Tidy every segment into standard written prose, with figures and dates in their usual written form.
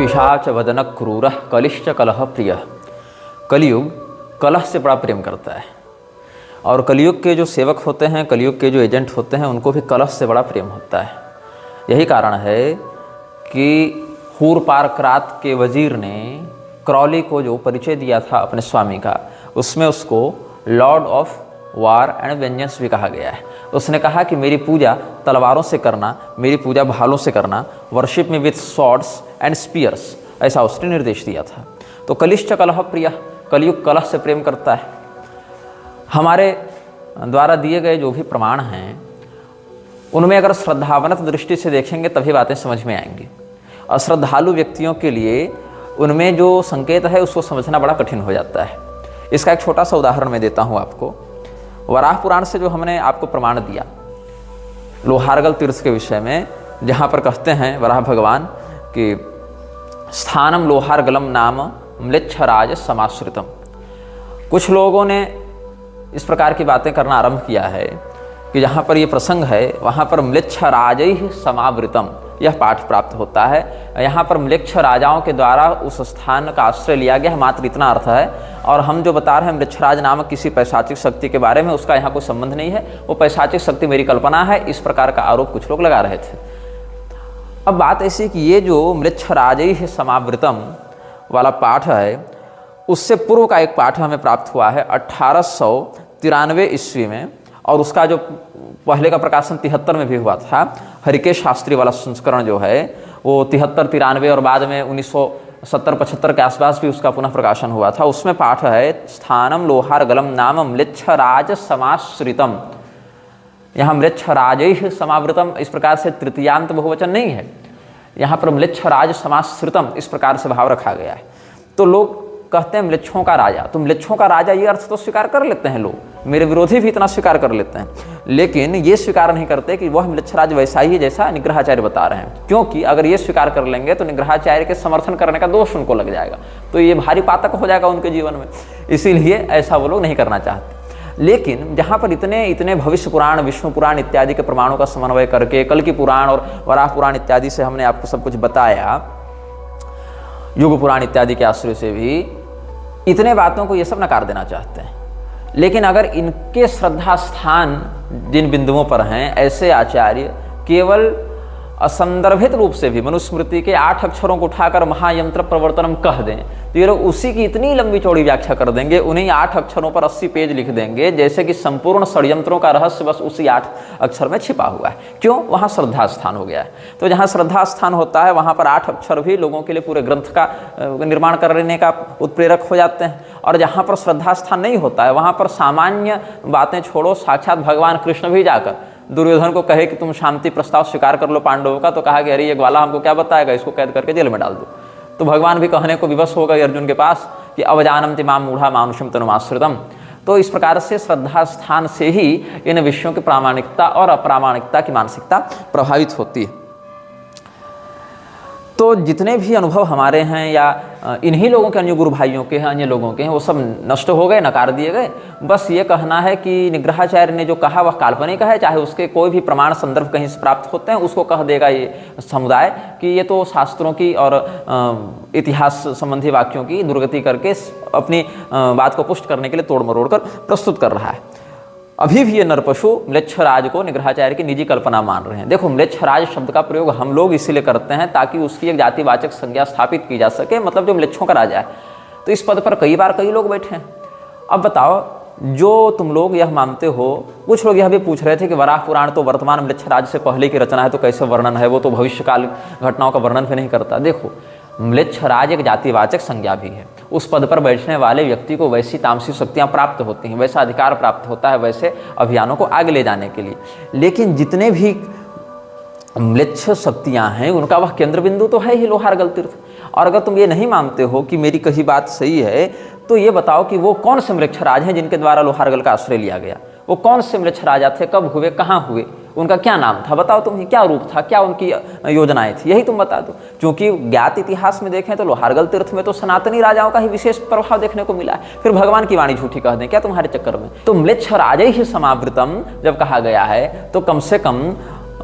पिशाच वदन क्रूर कलिश्च कलह प्रिय। कलयुग कलह से बड़ा प्रेम करता है और कलयुग के जो सेवक होते हैं, कलयुग के जो एजेंट होते हैं, उनको भी कलह से बड़ा प्रेम होता है। यही कारण है कि हूर पारक्रात के वजीर ने क्रॉली को जो परिचय दिया था अपने स्वामी का, उसमें उसको Lord of war and vengeance भी कहा गया है। उसने कहा कि मेरी पूजा तलवारों से करना, मेरी पूजा भालों से करना, वर्शिप में विथ स्वॉर्ड्स एंड स्पीयर्स, ऐसा उसने निर्देश दिया था। तो कलिश्च कलह प्रिय, कलयुग कलह से प्रेम करता है। हमारे द्वारा दिए गए जो भी प्रमाण हैं उनमें अगर श्रद्धावनत दृष्टि से देखेंगे तभी बातें समझ में आएंगी। अश्रद्धालु व्यक्तियों के लिए उनमें जो संकेत है उसको समझना बड़ा कठिन हो जाता है। इसका एक छोटा सा उदाहरण मैं देता हूँ आपको। वराह पुराण से जो हमने आपको प्रमाण दिया लोहारगल तीर्थ के विषय में, जहाँ पर कहते हैं वराह भगवान कि स्थानम लोहारगलम नाम म्लेच्छराज समाश्रितम। कुछ लोगों ने इस प्रकार की बातें करना आरंभ किया है कि जहाँ पर ये प्रसंग है वहाँ पर म्लेच्छराजैः समावृतम यह पाठ प्राप्त होता है। यहाँ पर म्लेच्छ राजाओं के द्वारा उस स्थान का आश्रय लिया गया, मात्र इतना अर्थ है। और हम जो बता रहे हैं म्लेच्छराज नामक किसी पैशाचिक शक्ति के बारे में, उसका यहाँ कोई संबंध नहीं है। वो पैशाचिक शक्ति मेरी कल्पना है, इस प्रकार का आरोप कुछ लोग लगा रहे थे। अब बात ऐसी कि ये जो म्लेच्छराजैः समावृतम वाला पाठ है, उससे पूर्व का एक पाठ हमें प्राप्त हुआ है 1893 ईस्वी में, और उसका जो पहले का प्रकाशन 73 में भी हुआ था। हरिकेश शास्त्री वाला संस्करण जो है वो 73-93 और बाद में 1970-75 के आसपास भी उसका पुनः प्रकाशन हुआ था। उसमें पाठ है स्थानम लोहारगलम नाम म्लेच्छराज समाश्रितम। यहाँ म्लेच्छराजैः समावृतम इस प्रकार से तृतीयांत बहुवचन नहीं है, यहाँ पर म्लेच्छराज समाश्रितम इस प्रकार से भाव रखा गया है। तो लोग कहते हैं म्लेच्छों का राजा, तो म्लेच्छों का राजा ये अर्थ तो स्वीकार कर लेते हैं लोग, मेरे विरोधी भी इतना स्वीकार कर लेते हैं, लेकिन ये स्वीकार नहीं करते कि वह म्लेच्छराज वैसा ही है जैसा निग्रहाचार्य बता रहे हैं। क्योंकि अगर ये स्वीकार कर लेंगे तो निग्रहाचार्य के समर्थन करने का दोष उनको लग जाएगा, तो ये भारी पातक हो जाएगा उनके जीवन में। इसीलिए ऐसा वो लोग नहीं करना चाहते। लेकिन जहाँ पर इतने भविष्य पुराण, विष्णु पुराण इत्यादि के प्रमाणों का समन्वय करके कल्कि पुराण और वराह पुराण इत्यादि से हमने आपको सब कुछ बताया, युग पुराण इत्यादि के आश्रय से भी, इतने बातों को ये सब नकार देना चाहते हैं। लेकिन अगर इनके श्रद्धा स्थान जिन बिंदुओं पर हैं, ऐसे आचार्य केवल असंदर्भित रूप से भी मनुस्मृति के 8 अक्षरों को उठाकर महायंत्र प्रवर्तनम कह दें तो ये लोग उसी की इतनी लंबी चौड़ी व्याख्या कर देंगे, उन्हीं 8 अक्षरों पर 80 पेज लिख देंगे, जैसे कि संपूर्ण षड्यंत्रों का रहस्य बस उसी 8 अक्षर में छिपा हुआ है। क्यों? वहाँ श्रद्धा स्थान हो गया है। तो जहाँ श्रद्धा स्थान होता है वहाँ पर 8 अक्षर भी लोगों के लिए पूरे ग्रंथ का निर्माण करने का उत्प्रेरक हो जाते हैं। और जहाँ पर श्रद्धा स्थान नहीं होता है वहाँ पर सामान्य बातें छोड़ो, साक्षात भगवान कृष्ण भी जाकर दुर्योधन को कहे कि तुम शांति प्रस्ताव स्वीकार कर लो पांडवों का, तो कहा कि अरे ये ग्वाला हमको क्या बताएगा, इसको कैद करके जेल में डाल दो। तो भगवान भी कहने को विवश हो गए अर्जुन के पास कि अवजानन्ति माम मूढ़ा मानुषम तनुमाश्रितम। तो इस प्रकार से श्रद्धा स्थान से ही इन विषयों की प्रामाणिकता और अप्रामाणिकता की मानसिकता प्रभावित होती है। तो जितने भी अनुभव हमारे हैं या इन्हीं लोगों के, अन्य गुरु भाइयों के हैं, अन्य लोगों के हैं, वो सब नष्ट हो गए, नकार दिए गए। बस ये कहना है कि निग्रहाचार्य ने जो कहा वह काल्पनिक है, चाहे उसके कोई भी प्रमाण संदर्भ कहीं से प्राप्त होते हैं उसको कह देगा ये समुदाय कि ये तो शास्त्रों की और इतिहास संबंधी वाक्यों की दुर्गति करके अपनी बात को पुष्ट करने के लिए तोड़ मरोड़ कर प्रस्तुत कर रहा है। अभी भी ये नरपशु म्लेच्छराज को निग्रहाचार्य की निजी कल्पना मान रहे हैं। देखो, म्लेच्छराज शब्द का प्रयोग हम लोग इसीलिए करते हैं ताकि उसकी एक जातिवाचक संज्ञा स्थापित की जा सके, मतलब जो म्लेच्छों का राजा है। तो इस पद पर कई बार कई लोग बैठे हैं। अब बताओ, जो तुम लोग यह मानते हो, कुछ लोग यह भी पूछ रहे थे कि वराह पुराण तो वर्तमान म्लेच्छराज से पहले की रचना है, तो कैसे वर्णन है, वो तो भविष्यकाल घटनाओं का वर्णन भी नहीं करता। देखो, म्लेच्छराज एक जातिवाचक संज्ञा भी है। उस पद पर बैठने वाले व्यक्ति को वैसी तामसिक शक्तियाँ प्राप्त होती हैं, वैसा अधिकार प्राप्त होता है वैसे अभियानों को आगे ले जाने के लिए। लेकिन जितने भी म्लेच्छ शक्तियाँ हैं उनका वह केंद्र बिंदु तो है ही लोहारगल तीर्थ। और अगर तुम ये नहीं मानते हो कि मेरी कही बात सही है, तो ये बताओ कि वो कौन से म्लेच्छराज हैं जिनके द्वारा लोहारगल का आश्रय लिया गया? वो कौन से म्लेच्छ राजा थे, कब हुए, कहाँ हुए, उनका क्या नाम था? बताओ तुम्हें, क्या रूप था, क्या उनकी योजनाएं थी, यही तुम बता दो। क्योंकि ज्ञात इतिहास में देखें तो लोहारगल तीर्थ में तो सनातनी राजाओं का ही विशेष प्रभाव देखने को मिला है। फिर भगवान की वाणी झूठी कह दें क्या तुम्हारे चक्कर में? तो म्लेच्छ राजैः समावृतम जब कहा गया है तो कम से कम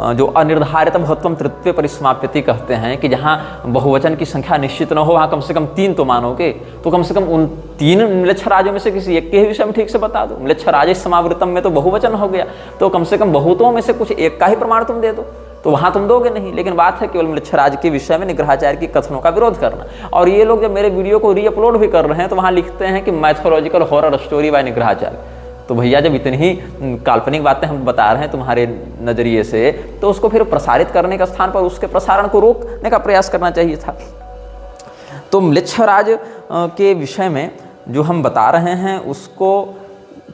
जो अनिर्धारित बहुत्वम तृतीय परिसमाप्यति कहते हैं कि जहाँ बहुवचन की संख्या निश्चित न हो वहाँ कम से कम 3 तो मानोगे, तो कम से कम उन 3 म्लेच्छराजों में से किसी एक के ही विषय में ठीक से बता दो। म्लेच्छराज समावृतम में तो बहुवचन हो गया, तो कम से कम बहुतों में से कुछ एक का ही प्रमाण तुम दे दो, तो वहाँ तुम दोगे नहीं। लेकिन बात है केवल म्लेच्छराज के विषय में निग्रहाचार्य की कथनों का विरोध करना। और ये लोग जब मेरे वीडियो को रीअपलोड भी कर रहे हैं तो वहाँ लिखते हैं कि mythological horror story by Nigrahacharya. तो भैया जब इतनी ही काल्पनिक बातें हम बता रहे हैं तुम्हारे नज़रिए से, तो उसको फिर प्रसारित करने का स्थान पर उसके प्रसारण को रोकने का प्रयास करना चाहिए था। तो म्लेच्छराज के विषय में जो हम बता रहे हैं उसको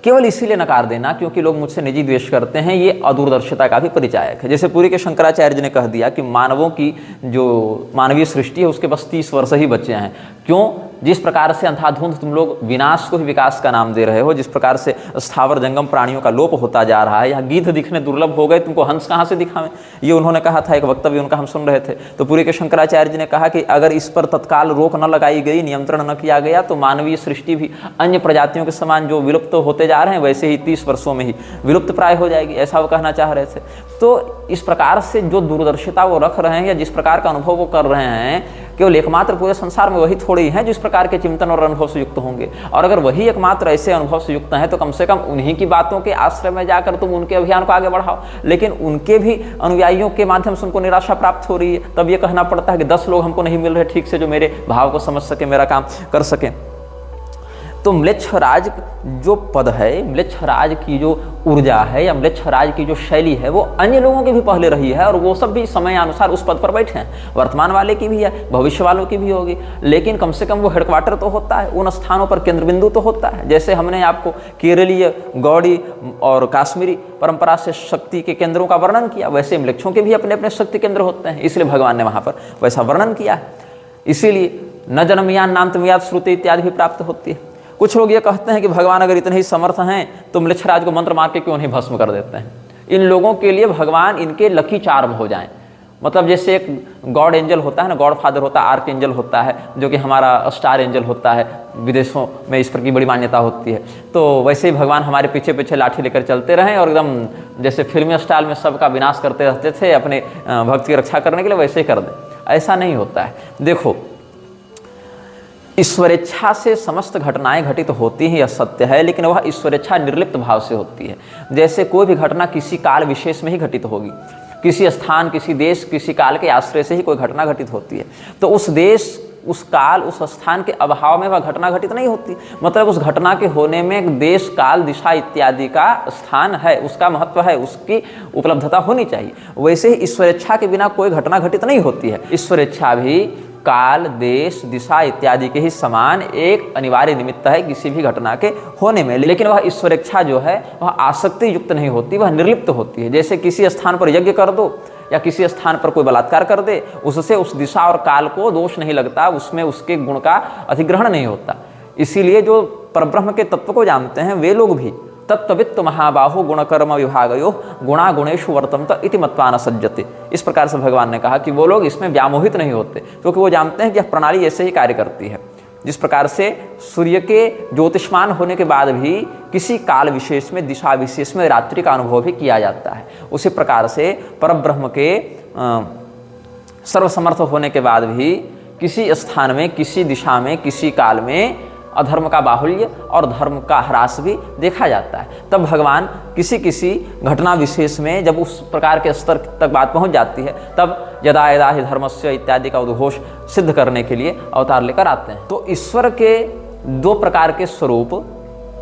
केवल इसीलिए नकार देना क्योंकि लोग मुझसे निजी द्वेष करते हैं, ये अदूरदर्शिता का भी परिचायक है। जैसे पूरी के शंकराचार्य जी ने कह दिया कि मानवों की जो मानवीय सृष्टि है उसके बस 30 वर्ष ही बचे हैं। क्यों? जिस प्रकार से अंधाधुंध तुम लोग विनाश को ही विकास का नाम दे रहे हो, जिस प्रकार से स्थावर जंगम प्राणियों का लोप होता जा रहा है, यहाँ गीध दिखने दुर्लभ हो गए, तुमको हंस कहाँ से दिखावें, ये उन्होंने कहा था। एक वक्तव्य उनका हम सुन रहे थे। तो पूरी के शंकराचार्य जी ने कहा कि अगर इस पर तत्काल रोक न लगाई गई, नियंत्रण न किया गया, तो मानवीय सृष्टि भी अन्य प्रजातियों के समान जो विलुप्त होते जा रहे हैं वैसे ही 30 वर्षों में ही विलुप्त प्राय हो जाएगी, ऐसा वो कहना चाह रहे थे। तो इस प्रकार से जो दूरदर्शिता वो रख रहे हैं या जिस प्रकार का अनुभव वो कर रहे हैं, केवल एकमात्र पूरे संसार में वही थोड़ी हैं जिस प्रकार के चिंतन और अनुभव से युक्त होंगे। और अगर वही एकमात्र ऐसे अनुभव से युक्त हैं तो कम से कम उन्हीं की बातों के आश्रय में जाकर तुम उनके अभियान को आगे बढ़ाओ। लेकिन उनके भी अनुयायियों के माध्यम से उनको निराशा प्राप्त हो रही है, तब ये कहना पड़ता है कि 10 लोग हमको नहीं मिल रहे ठीक से जो मेरे भाव को समझ सके, मेरा काम कर सके। तो म्लेच्छराज जो पद है, म्लेच्छराज की जो ऊर्जा है या म्लेच्छराज की जो शैली है वो अन्य लोगों की भी पहले रही है और वो सब भी समयानुसार उस पद पर बैठे हैं। वर्तमान वाले की भी है, भविष्य वालों की भी होगी, लेकिन कम से कम वो हेडक्वार्टर तो होता है, उन स्थानों पर केंद्र बिंदु तो होता है। जैसे हमने आपको केरलीय, गौड़ी और काश्मीरी परंपरा से शक्ति के केंद्रों का वर्णन किया, वैसे म्लेच्छों के भी अपने अपने शक्ति केंद्र होते हैं, इसलिए भगवान ने वहाँ पर वैसा वर्णन किया है। इसीलिए न जन्मयान नान्तमयात श्रुति इत्यादि भी प्राप्त होती है। कुछ लोग ये कहते हैं कि भगवान अगर इतने ही समर्थ हैं तो म्लेच्छराज को मंत्र मार के क्यों नहीं भस्म कर देते हैं। इन लोगों के लिए भगवान इनके लकी चार्म हो जाएं। मतलब जैसे एक गॉड एंजल होता है ना, गॉड फादर होता है, आर्क एंजल होता है, जो कि हमारा स्टार एंजल होता है, विदेशों में इस पर की बड़ी मान्यता होती है। तो वैसे ही भगवान हमारे पीछे पीछे लाठी लेकर चलते रहें और एकदम जैसे फिल्मी स्टाइल में सबका विनाश करते रहते थे अपने भक्त की रक्षा करने के लिए, वैसे ही कर दें। ऐसा नहीं होता है। देखो, ईश्वरेच्छा से समस्त घटनाएं घटित होती हैं, यह सत्य है, लेकिन वह ईश्वरेच्छा निर्लिप्त भाव से होती है। जैसे कोई भी घटना किसी काल विशेष में ही घटित होगी, किसी स्थान, किसी देश, किसी काल के आश्रय से ही कोई घटना घटित होती है, तो उस देश, उस काल, उस स्थान के अभाव में वह घटना घटित नहीं होती। मतलब उस घटना के होने में देश, काल, दिशा इत्यादि का स्थान है, उसका महत्व है, उसकी उपलब्धता होनी चाहिए। वैसे ही ईश्वरेच्छा के बिना कोई घटना घटित नहीं होती है। ईश्वरेच्छा भी काल, देश, दिशा इत्यादि के ही समान एक अनिवार्य निमित्त है किसी भी घटना के होने में, लेकिन वह ईश्वरेच्छा जो है वह आसक्ति युक्त नहीं होती, वह निर्लिप्त होती है। जैसे किसी स्थान पर यज्ञ कर दो या किसी स्थान पर कोई बलात्कार कर दे, उससे उस दिशा और काल को दोष नहीं लगता, उसमें उसके गुण का अधिग्रहण नहीं होता। इसीलिए जो परब्रह्म के तत्व को जानते हैं वे लोग भी तत्त्ववित्त महाबाहो गुणकर्म विभागयो गुणा गुणेषु वर्तन्त इति मत्वा न सज्जते। इस प्रकार से भगवान ने कहा कि वो लोग इसमें व्यामोहित नहीं होते, क्योंकि वो जानते हैं कि यह प्रणाली ऐसे ही कार्य करती है। जिस प्रकार से सूर्य के ज्योतिष्मान होने के बाद भी किसी काल विशेष में, दिशा विशेष में रात्रि का अनुभव भी किया जाता है, उसी प्रकार से परब्रह्म के सर्वसमर्थ होने के बाद भी किसी स्थान में, किसी दिशा में, किसी काल में अधर्म का बाहुल्य और धर्म का ह्रास भी देखा जाता है। तब भगवान किसी किसी घटना विशेष में जब उस प्रकार के स्तर तक बात पहुंच जाती है, तब यदा यदा हि धर्मस्य इत्यादि का उद्घोष सिद्ध करने के लिए अवतार लेकर आते हैं। तो ईश्वर के 2 प्रकार के स्वरूप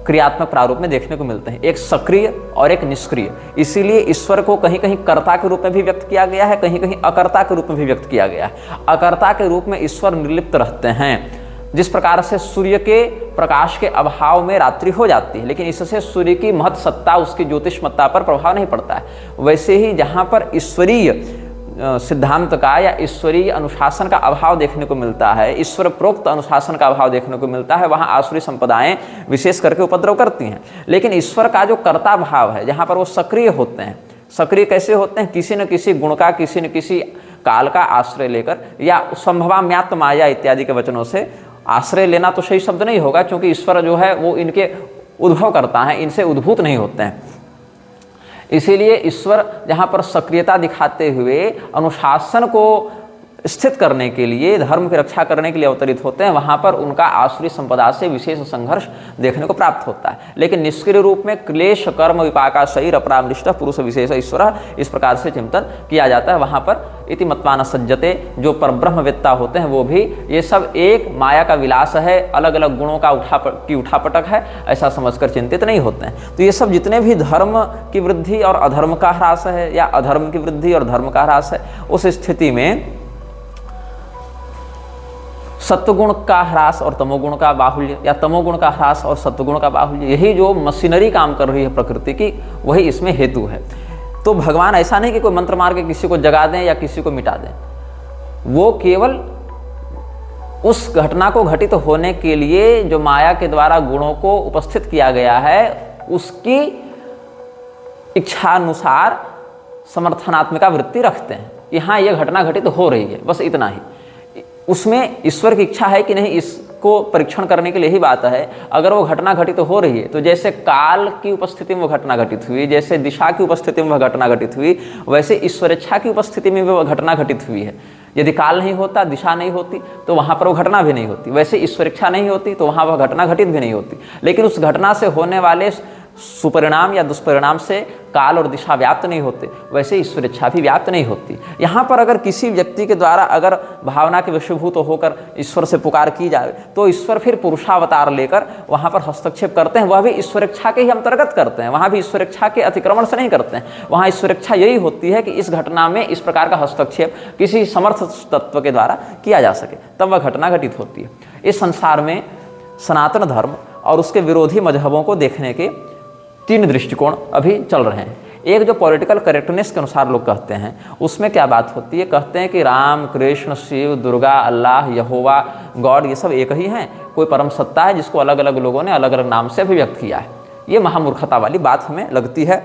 क्रियात्मक प्रारूप में देखने को मिलते हैं, एक सक्रिय और एक निष्क्रिय। इसीलिए ईश्वर को कहीं कहीं कर्ता के रूप में भी व्यक्त किया गया है, कहीं कहीं अकर्ता के रूप में भी व्यक्त किया गया है। अकर्ता के रूप में ईश्वर निर्लिप्त रहते हैं। जिस प्रकार से सूर्य के प्रकाश के अभाव में रात्रि हो जाती है, लेकिन इससे सूर्य की महत सत्ता, उसकी ज्योतिषमत्ता पर प्रभाव नहीं पड़ता है। वैसे ही जहाँ पर ईश्वरीय सिद्धांत का या ईश्वरीय अनुशासन का अभाव देखने को मिलता है, ईश्वर प्रोक्त अनुशासन का अभाव देखने को मिलता है, वहाँ आसुरी संप्रदाएं विशेष करके उपद्रव करती हैं। लेकिन ईश्वर का जो कर्ता भाव है, जहाँ पर वो सक्रिय होते हैं, सक्रिय कैसे होते हैं? किसी न किसी गुण का, किसी न किसी काल का आश्रय लेकर, या संभवाम्यात्म माया इत्यादि के वचनों से आश्रय लेना तो सही शब्द नहीं होगा, क्योंकि ईश्वर जो है वो इनके उद्भव करता है, इनसे उद्भूत नहीं होते हैं। इसीलिए ईश्वर जहाँ पर सक्रियता दिखाते हुए अनुशासन को स्थित करने के लिए, धर्म की रक्षा करने के लिए अवतरित होते हैं, वहाँ पर उनका आसुरी संपदा से विशेष संघर्ष देखने को प्राप्त होता है। लेकिन निष्क्रिय रूप में क्लेश कर्म विपाका शरीर अपरामृष्ट पुरुष विशेष ईश्वर, इस प्रकार से चिंतन किया जाता है। वहाँ पर इति मत्वा न सज्जते, जो परब्रह्मवेत्ता होते हैं वो भी ये सब एक माया का विलास है, अलग अलग गुणों का उठापटक है, ऐसा समझकर चिंतित नहीं होते हैं। तो ये सब जितने भी धर्म की वृद्धि और अधर्म का ह्रास है, या अधर्म की वृद्धि और धर्म का ह्रास है, उस स्थिति में सत्वगुण का ह्रास और तमोगुण का बाहुल्य, या तमोगुण का ह्रास और सत्वगुण का बाहुल्य, यही जो मशीनरी काम कर रही है प्रकृति की, वही इसमें हेतु है। तो भगवान ऐसा नहीं कि कोई मंत्र मार के किसी को जगा दें या किसी को मिटा दें, वो केवल उस घटना को घटित होने के लिए जो माया के द्वारा गुणों को उपस्थित किया गया है, उसकी इच्छानुसार समर्थनात्मिका वृत्ति रखते हैं कि हाँ ये घटना घटित हो रही है, बस इतना ही। उसमें ईश्वर की इच्छा है कि नहीं, इसको परीक्षण करने के लिए ही बात है। अगर वो घटना घटित हो रही है, तो जैसे काल की उपस्थिति में वो घटना घटित हुई, जैसे दिशा की उपस्थिति में वह घटना घटित हुई, वैसे ईश्वरेच्छा की उपस्थिति में वह घटना घटित हुई है। यदि काल नहीं होता, दिशा नहीं होती, तो वहाँ पर वो घटना भी नहीं होती। वैसे ईश्वरेच्छा नहीं होती तो वहाँ वह घटना घटित भी नहीं होती। लेकिन उस घटना से होने वाले सुपरिणाम या दुष्परिणाम से काल और दिशा व्याप्त नहीं होते, वैसे ईश्वर इच्छा भी व्याप्त नहीं होती। यहाँ पर अगर किसी व्यक्ति के द्वारा अगर भावना के वशीभूत होकर ईश्वर से पुकार की जाए, तो ईश्वर फिर पुरुषावतार लेकर वहाँ पर हस्तक्षेप करते हैं। वह भी ईश्वर इच्छा के ही अंतर्गत करते हैं, वहाँ भी ईश्वर इच्छा के अतिक्रमण से नहीं करते हैं। वहाँ ईश्वर इच्छा यही होती है कि इस घटना में इस प्रकार का हस्तक्षेप किसी समर्थ तत्व के द्वारा किया जा सके, तब वह घटना घटित होती है। इस संसार में सनातन धर्म और उसके विरोधी मजहबों को देखने के 3 दृष्टिकोण अभी चल रहे हैं। एक जो पॉलिटिकल करेक्टनेस के अनुसार लोग कहते हैं, उसमें क्या बात होती है, कहते हैं कि राम, कृष्ण, शिव, दुर्गा, अल्लाह, यहोवा, गॉड, ये सब एक ही हैं। कोई परम सत्ता है जिसको अलग अलग लोगों ने अलग अलग नाम से अभिव्यक्त किया है। ये महामूर्खता वाली बात हमें लगती है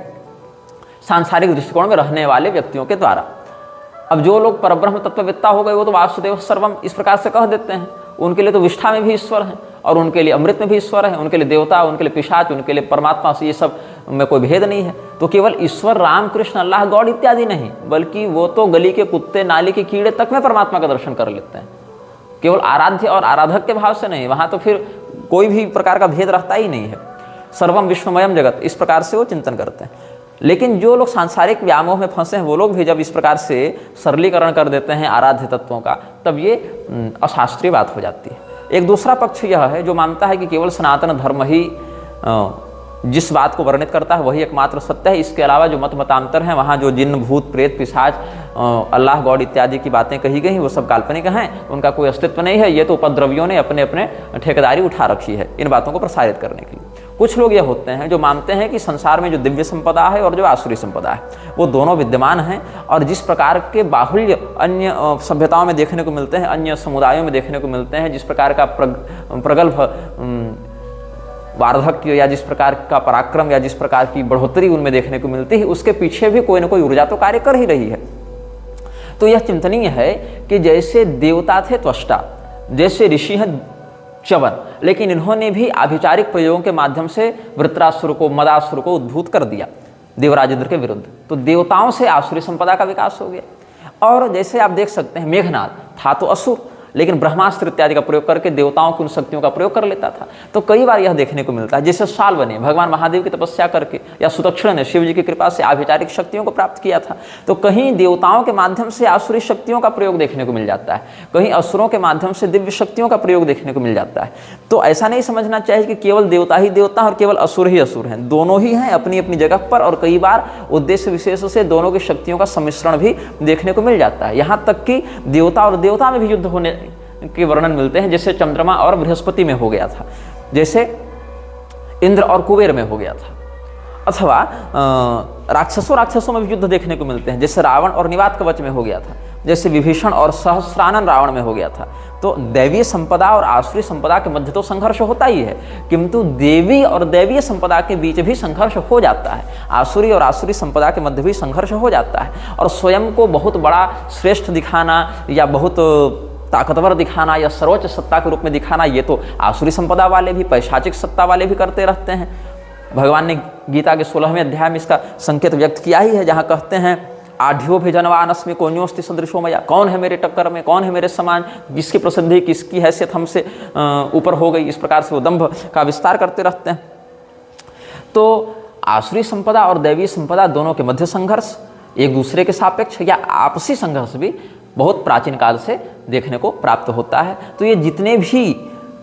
सांसारिक दृष्टिकोण में रहने वाले व्यक्तियों के द्वारा। अब जो लोग परब्रह्म तत्ववेत्ता हो गए, वो तो वासुदेव सर्वम इस प्रकार से कह देते हैं। उनके लिए तो विष्ठा में भी ईश्वर है, और उनके लिए अमृत में भी ईश्वर है, उनके लिए देवता, उनके लिए पिशाच, उनके लिए परमात्मा, ये सब में कोई भेद नहीं है। तो केवल ईश्वर, राम, कृष्ण, अल्लाह, गॉड इत्यादि नहीं, बल्कि वो तो गली के कुत्ते, नाली के कीड़े तक में परमात्मा का दर्शन कर लेते हैं। केवल आराध्य और आराधक के भाव से नहीं, वहाँ तो फिर कोई भी प्रकार का भेद रहता ही नहीं है। सर्वम विष्णुमयम जगत, इस प्रकार से वो चिंतन करते हैं। लेकिन जो लोग सांसारिक व्यामोह में फंसे हैं, वो लोग भी जब इस प्रकार से सरलीकरण कर देते हैं आराध्य तत्वों का, तब ये अशास्त्रीय बात हो जाती है। एक दूसरा पक्ष यह है जो मानता है कि केवल सनातन धर्म ही जिस बात को वर्णित करता है वही एकमात्र सत्य है। इसके अलावा जो मतांतर हैं, वहाँ जो जिन्न, भूत, प्रेत, पिशाच, अल्लाह, गॉड इत्यादि की बातें कही गई, वो सब काल्पनिक हैं, उनका कोई अस्तित्व नहीं है। ये तो उपद्रवियों ने अपने अपने ठेकेदारी उठा रखी है इन बातों को प्रसारित करने के लिए। कुछ लोग ये होते हैं जो मानते हैं कि संसार में जो दिव्य संपदा है और जो आसुरी संपदा है, वो दोनों विद्यमान हैं, और जिस प्रकार के बाहुल्य अन्य सभ्यताओं में देखने को मिलते हैं, अन्य समुदायों में देखने को मिलते हैं, जिस प्रकार का प्रगल्भ वार्धक्य या जिस प्रकार का पराक्रम या जिस प्रकार की बढ़ोतरी उनमें देखने को मिलती है, उसके पीछे भी कोई ना कोई ऊर्जा तो कार्य कर ही रही है। तो यह चिंतनीय है कि जैसे देवता थे त्वष्टा, जैसे ऋषि हैं च्यवन, लेकिन इन्होंने भी आभिचारिक प्रयोगों के माध्यम से वृत्रासुर को, मदासुर को उद्भूत कर दिया देवराज इंद्र के विरुद्ध। तो देवताओं से आसुरी संपदा का विकास हो गया। और जैसे आप देख सकते हैं, मेघनाद था तो असुर, लेकिन ब्रह्मास्त्र इत्यादि का प्रयोग करके देवताओं की उन शक्तियों का प्रयोग कर लेता था। तो कई बार यह देखने को मिलता है, जैसे शाल्व ने भगवान महादेव की तपस्या करके, या सुदक्षिण ने शिव जी की कृपा से आभिचारिक शक्तियों को प्राप्त किया था। तो कहीं देवताओं के माध्यम से आसुरी शक्तियों का प्रयोग देखने को मिल जाता है, कहीं असुरों के माध्यम से दिव्य शक्तियों का प्रयोग देखने को मिल जाता है। तो ऐसा नहीं समझना चाहिए कि केवल देवता ही देवता और केवल असुर ही असुर हैं। दोनों ही हैं अपनी अपनी जगह पर, और कई बार उद्देश्य विशेष से दोनों की शक्तियों का सम्मिश्रण भी देखने को मिल जाता है। यहाँ तक कि देवता और देवता में भी युद्ध होने के वर्णन मिलते हैं, जैसे चंद्रमा और बृहस्पति में हो गया था, जैसे इंद्र और कुबेर में हो गया था, अथवा राक्षसों में भी युद्ध देखने को मिलते हैं, जैसे रावण और निवात कवच में हो गया था, जैसे विभीषण और सहस्रानन रावण में हो गया था। तो दैवीय संपदा और आसुरी संपदा के मध्य तो संघर्ष होता ही है, किंतु देवी और दैवीय संपदा के बीच भी संघर्ष हो जाता है, आसुरी और आसुरी संपदा के मध्य भी संघर्ष हो जाता है। और स्वयं को बहुत बड़ा श्रेष्ठ दिखाना या बहुत ताकतवर दिखाना या सर्वोच्च सत्ता के रूप में दिखाना, ये तो आसुरी संपदा वाले भी, पैशाचिक सत्ता वाले भी करते रहते हैं। भगवान ने गीता के 16वें अध्याय में इसका संकेत व्यक्त किया ही है, जहाँ कहते हैं आढ़्यो भी जनवानस्मि कोन्योस्ति सदृशो मया, कौन है मेरे टक्कर में, कौन है मेरे समान, जिसकी प्रसिद्धि, किसकी हैसियत हमसे ऊपर हो गई। इस प्रकार से वो दंभ का विस्तार करते रहते हैं। तो आसुरी संपदा और दैवीय संपदा दोनों के मध्य संघर्ष, एक दूसरे के सापेक्ष या आपसी संघर्ष भी बहुत प्राचीन काल से देखने को प्राप्त होता है। तो ये जितने भी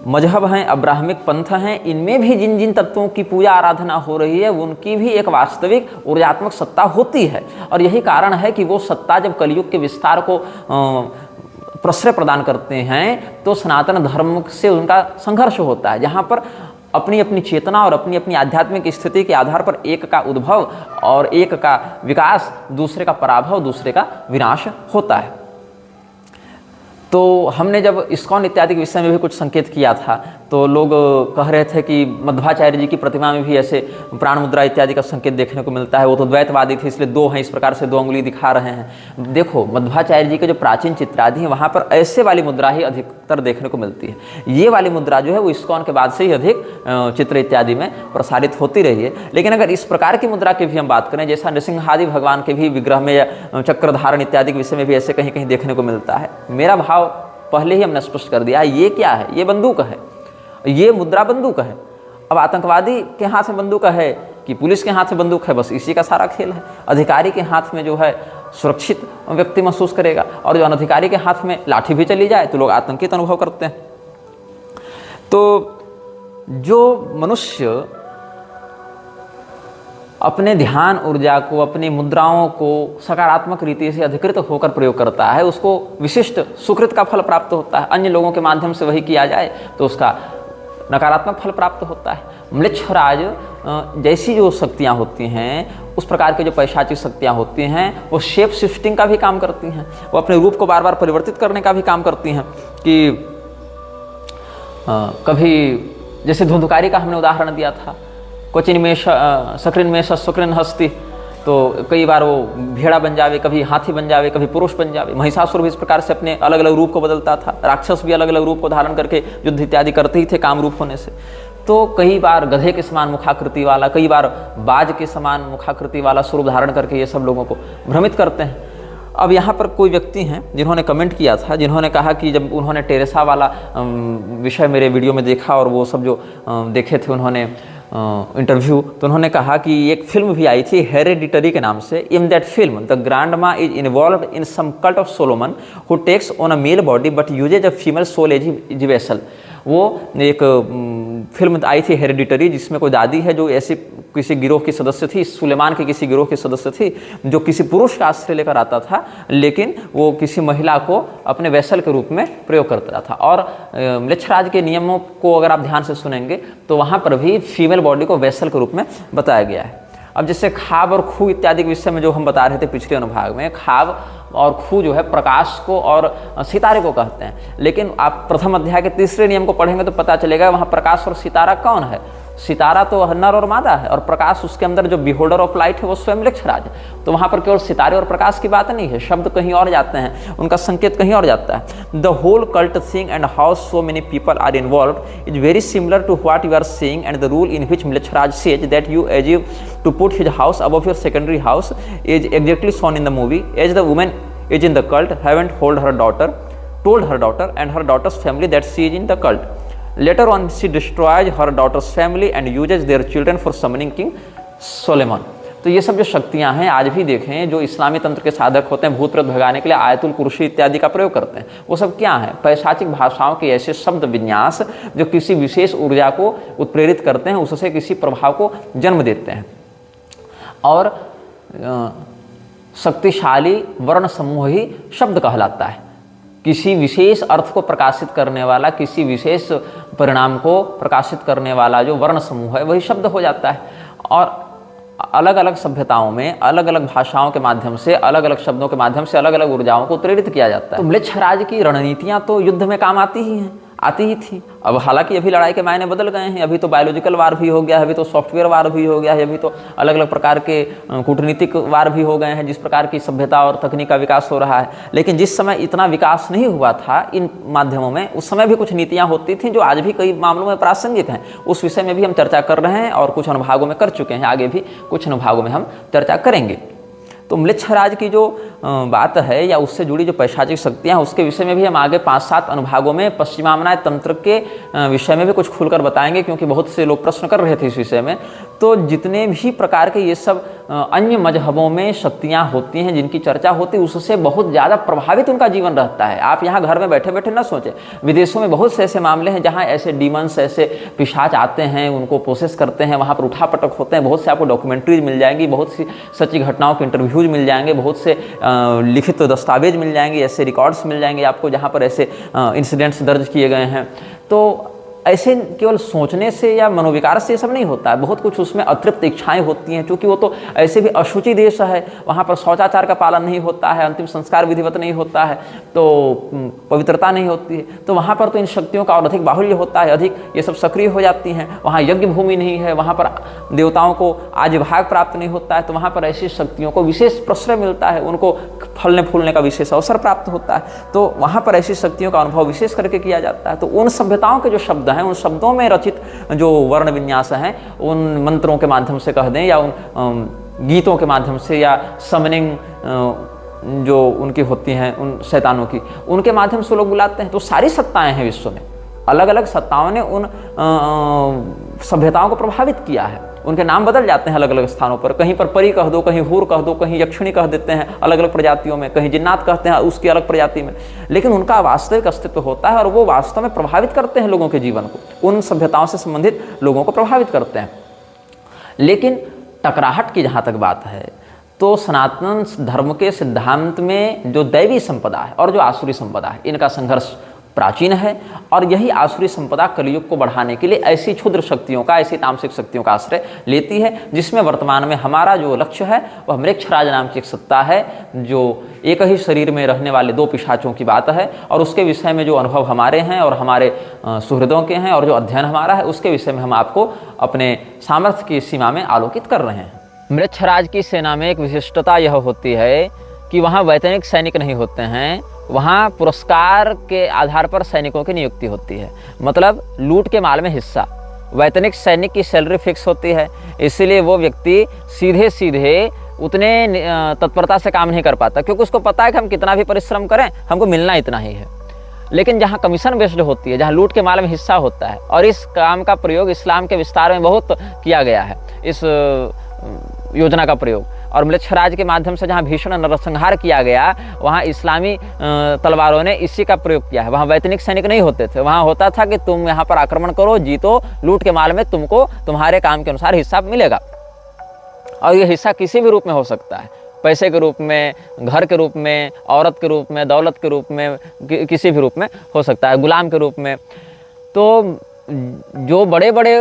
मजहब हैं, अब्राह्मिक पंथ हैं, इनमें भी जिन जिन तत्वों की पूजा आराधना हो रही है उनकी भी एक वास्तविक ऊर्जात्मक सत्ता होती है। और यही कारण है कि वो सत्ता जब कलयुग के विस्तार को प्रश्रय प्रदान करते हैं तो सनातन धर्म से उनका संघर्ष होता है, जहाँ पर अपनी अपनी चेतना और अपनी अपनी आध्यात्मिक स्थिति के आधार पर एक का उद्भव और एक का विकास, दूसरे का पराभव, दूसरे का विनाश होता है। तो हमने जब इस्कॉन इत्यादि के विषय में भी कुछ संकेत किया था तो लोग कह रहे थे कि मध्वाचार्य जी की प्रतिमा में भी ऐसे प्राण मुद्रा इत्यादि का संकेत देखने को मिलता है। वो तो द्वैतवादी थे, इसलिए दो हैं, इस प्रकार से दो अंगुली दिखा रहे हैं। देखो, मध्वाचार्य जी के जो प्राचीन चित्रादि हैं वहाँ पर ऐसे वाली मुद्रा ही अधिकतर देखने को मिलती है। ये वाली मुद्रा जो है वो इस्कॉन के बाद से ही अधिक चित्र इत्यादि में प्रसारित होती रही है। लेकिन अगर इस प्रकार की मुद्रा की भी हम बात करें, जैसा नृसिंहादि भगवान के भी विग्रह में या चक्रधारण इत्यादि के विषय में भी ऐसे कहीं कहीं देखने को मिलता है। मेरा भाव पहले ही हमने स्पष्ट कर दिया है, ये क्या है, ये बंदूक है, ये मुद्रा बंदूक है। अब आतंकवादी के हाथ में बंदूक है कि पुलिस के हाथ में बंदूक है, बस इसी का सारा खेल है। अधिकारी के हाथ में जो है सुरक्षित व्यक्ति महसूस करेगा, और जो अनधिकारी के हाथ में लाठी भी चली जाए तो लोग आतंकित अनुभव करते हैं। तो जो मनुष्य अपने ध्यान ऊर्जा को, अपनी मुद्राओं को सकारात्मक रीति से अधिकृत होकर प्रयोग करता है, उसको विशिष्ट सुकृत का फल प्राप्त होता है। अन्य लोगों के माध्यम से वही किया जाए तो उसका नकारात्मक फल प्राप्त होता है। म्लेच्छराज जैसी जो शक्तियाँ होती हैं, उस प्रकार की जो पैशाचिक शक्तियाँ होती हैं, वो शेप शिफ्टिंग का भी काम करती हैं। वो अपने रूप को बार बार परिवर्तित करने का भी काम करती हैं कि कभी जैसे धुंधकारी का हमने उदाहरण दिया था, क्वचिन में सक्रिन में शुक्रिन हस्ती, तो कई बार वो भेड़ा बन जावे, कभी हाथी बन जावे, कभी पुरुष बन जावे। महिषासुर भी इस प्रकार से अपने अलग अलग रूप को बदलता था। राक्षस भी अलग अलग रूप को धारण करके युद्ध इत्यादि करते ही थे काम रूप होने से। तो कई बार गधे के समान मुखाकृति वाला, कई बार बाज के समान मुखाकृति वाला स्वरूप धारण करके ये सब लोगों को भ्रमित करते हैं। अब यहाँ पर कोई व्यक्ति हैं जिन्होंने कमेंट किया था, जिन्होंने कहा कि जब उन्होंने टेरेसा वाला विषय मेरे वीडियो में देखा और वो सब जो देखे थे उन्होंने इंटरव्यू, तो उन्होंने कहा कि एक फिल्म भी आई थी हेरेडिटरी के नाम से। In that film the grandma is involved in some cult of Solomon who takes on a male body but uses a female soul as vessel. वो एक फिल्म आई थी हेरेडिटरी, जिसमें कोई दादी है जो ऐसी किसी गिरोह की सदस्य थी, सुलेमान के किसी गिरोह की सदस्य थी, जो किसी पुरुष का आश्रय लेकर आता था, लेकिन वो किसी महिला को अपने वैसल के रूप में प्रयोग करता था। और म्लेच्छराज के नियमों को अगर आप ध्यान से सुनेंगे तो वहाँ पर भी फीमेल बॉडी को वैसल के रूप में बताया गया है। अब जैसे खाब और खू इत्यादि के विषय में जो हम बता रहे थे पिछले अनुभाग में, खाब और खू जो है प्रकाश को और सितारे को कहते हैं। लेकिन आप प्रथम अध्याय के तीसरे नियम को पढ़ेंगे तो पता चलेगा वहाँ प्रकाश और सितारा कौन है। सितारा तो नर और मादा है, और प्रकाश उसके अंदर जो बिहोल्डर ऑफ लाइट है वो स्वयं म्लेच्छराज है। तो वहाँ पर केवल सितारे और प्रकाश की बात नहीं है, शब्द कहीं और जाते हैं, उनका संकेत कहीं और जाता है। The whole cult thing and how so many people are involved is very similar to what you are seeing and the rule in which Mlechharaj says that you achieve to put his house above your secondary house is exactly shown in the movie as the women is in the cult haven't told her daughter and her daughter's family that she is in the cult. Later on she destroys her daughter's family and uses their children for summoning King Solomon. तो ये सब जो शक्तियां हैं आज भी देखें, जो इस्लामी तंत्र के साधक होते हैं, भूत प्रेत भगाने के लिए आयतुल कुर्सी इत्यादि का प्रयोग करते हैं, वो सब क्या है? पैशाचिक भाषाओं के ऐसे शब्द विन्यास जो किसी विशेष ऊर्जा को उत्प्रेरित करते हैं, उससे किसी प्रभाव को जन्म देते हैं। और शक्तिशाली वर्ण समूह ही शब्द कहलाता है। किसी विशेष अर्थ को प्रकाशित करने वाला, किसी विशेष परिणाम को प्रकाशित करने वाला जो वर्ण समूह है वही शब्द हो जाता है। और अलग अलग सभ्यताओं में अलग अलग भाषाओं के माध्यम से, अलग अलग शब्दों के माध्यम से अलग अलग ऊर्जाओं को उत्प्रेरित किया जाता है। तो म्लेच्छराज की रणनीतियाँ तो युद्ध में काम आती ही हैं। आती ही थी। अब हालांकि अभी लड़ाई के मायने बदल गए हैं, अभी तो बायोलॉजिकल वार भी हो गया है, अभी तो सॉफ्टवेयर वार भी हो गया है, अभी तो अलग अलग प्रकार के कूटनीतिक वार भी हो गए हैं, जिस प्रकार की सभ्यता और तकनीक का विकास हो रहा है। लेकिन जिस समय इतना विकास नहीं हुआ था इन माध्यमों में, उस समय भी कुछ नीतियाँ होती थी जो आज भी कई मामलों में प्रासंगिक हैं। उस विषय में भी हम चर्चा कर रहे हैं और कुछ अनुभागों में कर चुके हैं, आगे भी कुछ अनुभागों में हम चर्चा करेंगे। तो म्लेच्छराज की जो बात है या उससे जुड़ी जो पैशाचिक शक्तियाँ, उसके विषय में भी हम आगे 5-7 अनुभागों में पश्चिमामनाय तंत्र के विषय में भी कुछ खुलकर बताएंगे, क्योंकि बहुत से लोग प्रश्न कर रहे थे इस विषय में। तो जितने भी प्रकार के ये सब अन्य मजहबों में शक्तियाँ होती हैं जिनकी चर्चा होती है, उससे बहुत ज़्यादा प्रभावित उनका जीवन रहता है। आप यहाँ घर में बैठे बैठे न सोचें, विदेशों में बहुत से ऐसे मामले हैं जहाँ ऐसे डीमंस, ऐसे पिशाच आते हैं, उनको प्रोसेस करते हैं, वहाँ पर उठापटक होते हैं। बहुत से आपको डॉक्यूमेंट्रीज मिल जाएंगी, बहुत सी सच्ची घटनाओं के इंटरव्यूज मिल जाएंगे, बहुत से लिखित दस्तावेज मिल जाएंगे, ऐसे रिकॉर्ड्स मिल जाएंगे आपको जहाँ पर ऐसे इंसिडेंट्स दर्ज किए गए हैं। तो ऐसे केवल सोचने से या मनोविकार से ये सब नहीं होता है, बहुत कुछ उसमें अतृप्त इच्छाएं होती हैं, क्योंकि वो तो ऐसे भी अशुचि देश है, वहाँ पर शौचाचार का पालन नहीं होता है, अंतिम संस्कार विधिवत नहीं होता है, तो पवित्रता नहीं होती है। तो वहाँ पर तो इन शक्तियों का और अधिक बाहुल्य होता है, अधिक ये सब सक्रिय हो जाती हैं। वहाँ यज्ञ भूमि नहीं है, वहाँ पर देवताओं को आज भाग प्राप्त नहीं होता है, तो वहाँ पर ऐसी शक्तियों को विशेष प्रश्रय मिलता है, उनको फलने फूलने का विशेष अवसर प्राप्त होता है। तो वहाँ पर ऐसी शक्तियों का अनुभव विशेष करके किया जाता है। तो उन सभ्यताओं के जो शब्द हैं, उन शब्दों में रचित जो वर्ण विन्यास हैं, उन मंत्रों के माध्यम से कह दें या उन गीतों के माध्यम से या समनिंग जो उनकी होती हैं उन शैतानों की, उनके माध्यम से लोग बुलाते हैं। तो सारी सत्ताएं हैं विश्व में, अलग अलग सत्ताओं ने उन सभ्यताओं को प्रभावित किया है। उनके नाम बदल जाते हैं अलग अलग स्थानों पर, कहीं पर परी कह दो, कहीं हूर कह दो, कहीं यक्षिणी कह देते हैं अलग अलग प्रजातियों में, कहीं जिन्नात कहते हैं उसकी अलग प्रजाति में, लेकिन उनका वास्तविक अस्तित्व होता है और वो वास्तव में प्रभावित करते हैं लोगों के जीवन को, उन सभ्यताओं से संबंधित लोगों को प्रभावित करते हैं। लेकिन टकराहट की जहाँ तक बात है, तो सनातन धर्म के सिद्धांत में जो दैवी संपदा है और जो आसुरी संपदा है, इनका संघर्ष प्राचीन है। और यही आसुरी संपदा कलयुग को बढ़ाने के लिए ऐसी क्षुद्र शक्तियों का, ऐसी तामसिक शक्तियों का आश्रय लेती है, जिसमें वर्तमान में हमारा जो लक्ष्य है वह म्लेच्छराज नाम की एक सत्ता है, जो एक ही शरीर में रहने वाले 2 पिशाचों की बात है। और उसके विषय में जो अनुभव हमारे हैं और हमारे सुहृदों के हैं और जो अध्ययन हमारा है, उसके विषय में हम आपको अपने सामर्थ्य की सीमा में आलोकित कर रहे हैं। म्लेच्छराज की सेना में एक विशिष्टता यह होती है कि वहाँ वैतनिक सैनिक नहीं होते हैं, वहाँ पुरस्कार के आधार पर सैनिकों की नियुक्ति होती है। मतलब लूट के माल में हिस्सा, वैतनिक सैनिक की सैलरी फिक्स होती है, इसलिए वो व्यक्ति सीधे सीधे उतने तत्परता से काम नहीं कर पाता, क्योंकि उसको पता है कि हम कितना भी परिश्रम करें हमको मिलना इतना ही है। लेकिन जहाँ कमीशन बेस्ड होती है, जहाँ लूट के माल में हिस्सा होता है, और इस काम का प्रयोग इस्लाम के विस्तार में बहुत किया गया है, इस योजना का प्रयोग। और म्लेच्छराज के माध्यम से जहाँ भीषण नरसंहार किया गया, वहाँ इस्लामी तलवारों ने इसी का प्रयोग किया है। वहाँ वैतनिक सैनिक नहीं होते थे, वहाँ होता था कि तुम यहाँ पर आक्रमण करो, जीतो, लूट के माल में तुमको तुम्हारे काम के अनुसार हिस्सा मिलेगा। और ये हिस्सा किसी भी रूप में हो सकता है, पैसे के रूप में, घर के रूप में, औरत के रूप में, दौलत के रूप में, किसी भी रूप में हो सकता है, गुलाम के रूप में। तो जो बड़े बड़े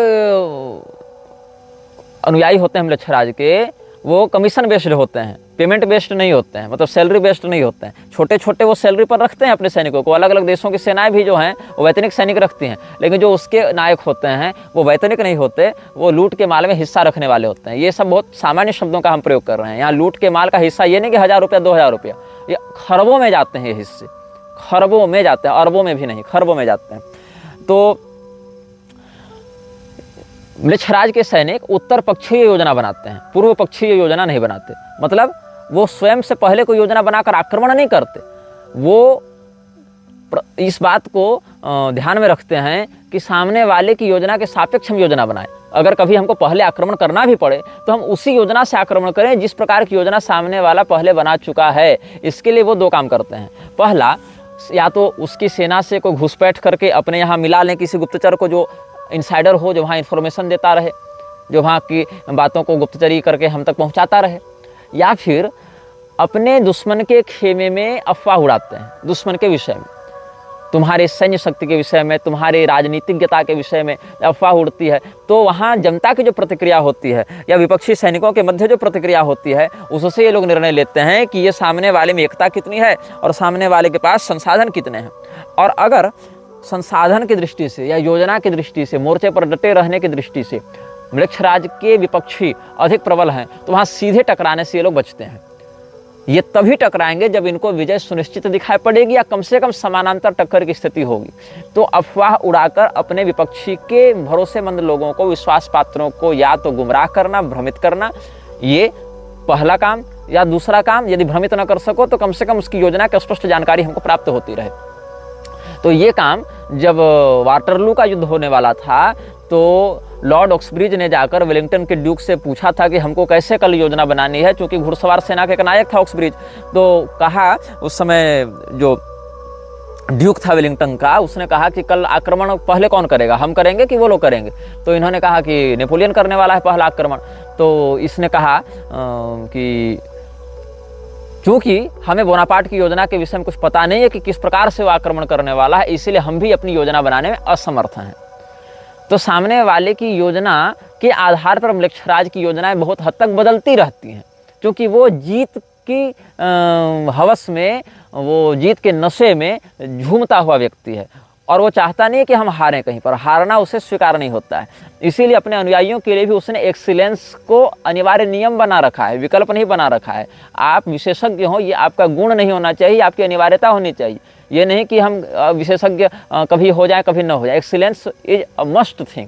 अनुयायी होते हैं म्लेच्छराज के, वो कमीशन बेस्ड होते हैं, पेमेंट बेस्ड नहीं होते हैं, मतलब सैलरी बेस्ड नहीं होते हैं। छोटे छोटे वो सैलरी पर रखते हैं अपने सैनिकों को। अलग अलग देशों की सेनाएं भी जो हैं वो वैतनिक सैनिक रखती हैं, लेकिन जो उसके नायक होते हैं वो वैतनिक नहीं होते, वो लूट के माल में हिस्सा रखने वाले होते हैं। ये सब बहुत सामान्य शब्दों का हम प्रयोग कर रहे हैं। यहाँ लूट के माल का हिस्सा ये नहीं कि 1000 रुपया 2000 रुपया, ये खरबों में जाते हैं, ये हिस्से खरबों में जाते हैं, अरबों में भी नहीं, खरबों में जाते हैं। तो म्लेच्छराज के सैनिक उत्तर पक्षीय योजना बनाते हैं, पूर्व पक्षीय योजना नहीं बनाते। मतलब वो स्वयं से पहले कोई योजना बनाकर आक्रमण नहीं करते, वो इस बात को ध्यान में रखते हैं कि सामने वाले की योजना के सापेक्ष हम योजना बनाएं। अगर कभी हमको पहले आक्रमण करना भी पड़े तो हम उसी योजना से आक्रमण करें जिस प्रकार की योजना सामने वाला पहले बना चुका है। इसके लिए वो 2 काम करते हैं। पहला, या तो उसकी सेना से कोई घुसपैठ करके अपने यहाँ मिला लें किसी गुप्तचर को, जो इनसाइडर हो, जो वहाँ इन्फॉर्मेशन देता रहे, जो वहाँ की बातों को गुप्तचरी करके हम तक पहुँचाता रहे। या फिर अपने दुश्मन के खेमे में अफवाह उड़ाते हैं, दुश्मन के विषय में, तुम्हारे सैन्य शक्ति के विषय में, तुम्हारे राजनीतिज्ञता के विषय में अफवाह उड़ती है। तो वहाँ जनता की जो प्रतिक्रिया होती है या विपक्षी सैनिकों के मध्य जो प्रतिक्रिया होती है, उससे ये लोग निर्णय लेते हैं कि ये सामने वाले में एकता कितनी है और सामने वाले के पास संसाधन कितने हैं। और अगर संसाधन की दृष्टि से या योजना की दृष्टि से, मोर्चे पर डटे रहने की दृष्टि से मृक्षराज के विपक्षी अधिक प्रबल हैं, तो वहाँ सीधे टकराने से ये लोग बचते हैं। ये तभी टकराएंगे जब इनको विजय सुनिश्चित दिखाई पड़ेगी या कम से कम समानांतर टक्कर की स्थिति होगी। तो अफवाह उड़ाकर अपने विपक्षी के भरोसेमंद लोगों को, विश्वास पात्रों को या तो गुमराह करना, भ्रमित करना, ये पहला काम। या दूसरा काम, यदि भ्रमित न कर सको तो कम से कम उसकी योजना की स्पष्ट जानकारी हमको प्राप्त होती रहे। तो ये काम जब वाटरलू का युद्ध होने वाला था तो लॉर्ड ऑक्सब्रिज ने जाकर वेलिंगटन के ड्यूक से पूछा था कि हमको कैसे कल योजना बनानी है, क्योंकि घुड़सवार सेना के एक नायक था ऑक्सब्रिज। तो कहा, उस समय जो ड्यूक था वेलिंगटन का, उसने कहा कि कल आक्रमण पहले कौन करेगा, हम करेंगे कि वो लोग करेंगे? तो इन्होंने कहा कि नेपोलियन करने वाला है पहला आक्रमण। तो इसने कहा कि चूंकि हमें बोनापार्ट की योजना के विषय में कुछ पता नहीं है कि किस प्रकार से वो आक्रमण करने वाला है, इसीलिए हम भी अपनी योजना बनाने में असमर्थ हैं। तो सामने वाले की योजना के आधार पर मृक्षराज की योजनाएं बहुत हद तक बदलती रहती हैं, क्योंकि वो जीत की हवस में, वो जीत के नशे में झूमता हुआ व्यक्ति है और वो चाहता नहीं है कि हम हारें कहीं पर। हारना उसे स्वीकार नहीं होता है। इसीलिए अपने अनुयायियों के लिए भी उसने एक्सीलेंस को अनिवार्य नियम बना रखा है, विकल्प नहीं बना रखा है। आप विशेषज्ञ हो, ये आपका गुण नहीं होना चाहिए, आपकी अनिवार्यता होनी चाहिए। ये नहीं कि हम विशेषज्ञ कभी हो जाए कभी न हो जाए। Excellence is a must thing,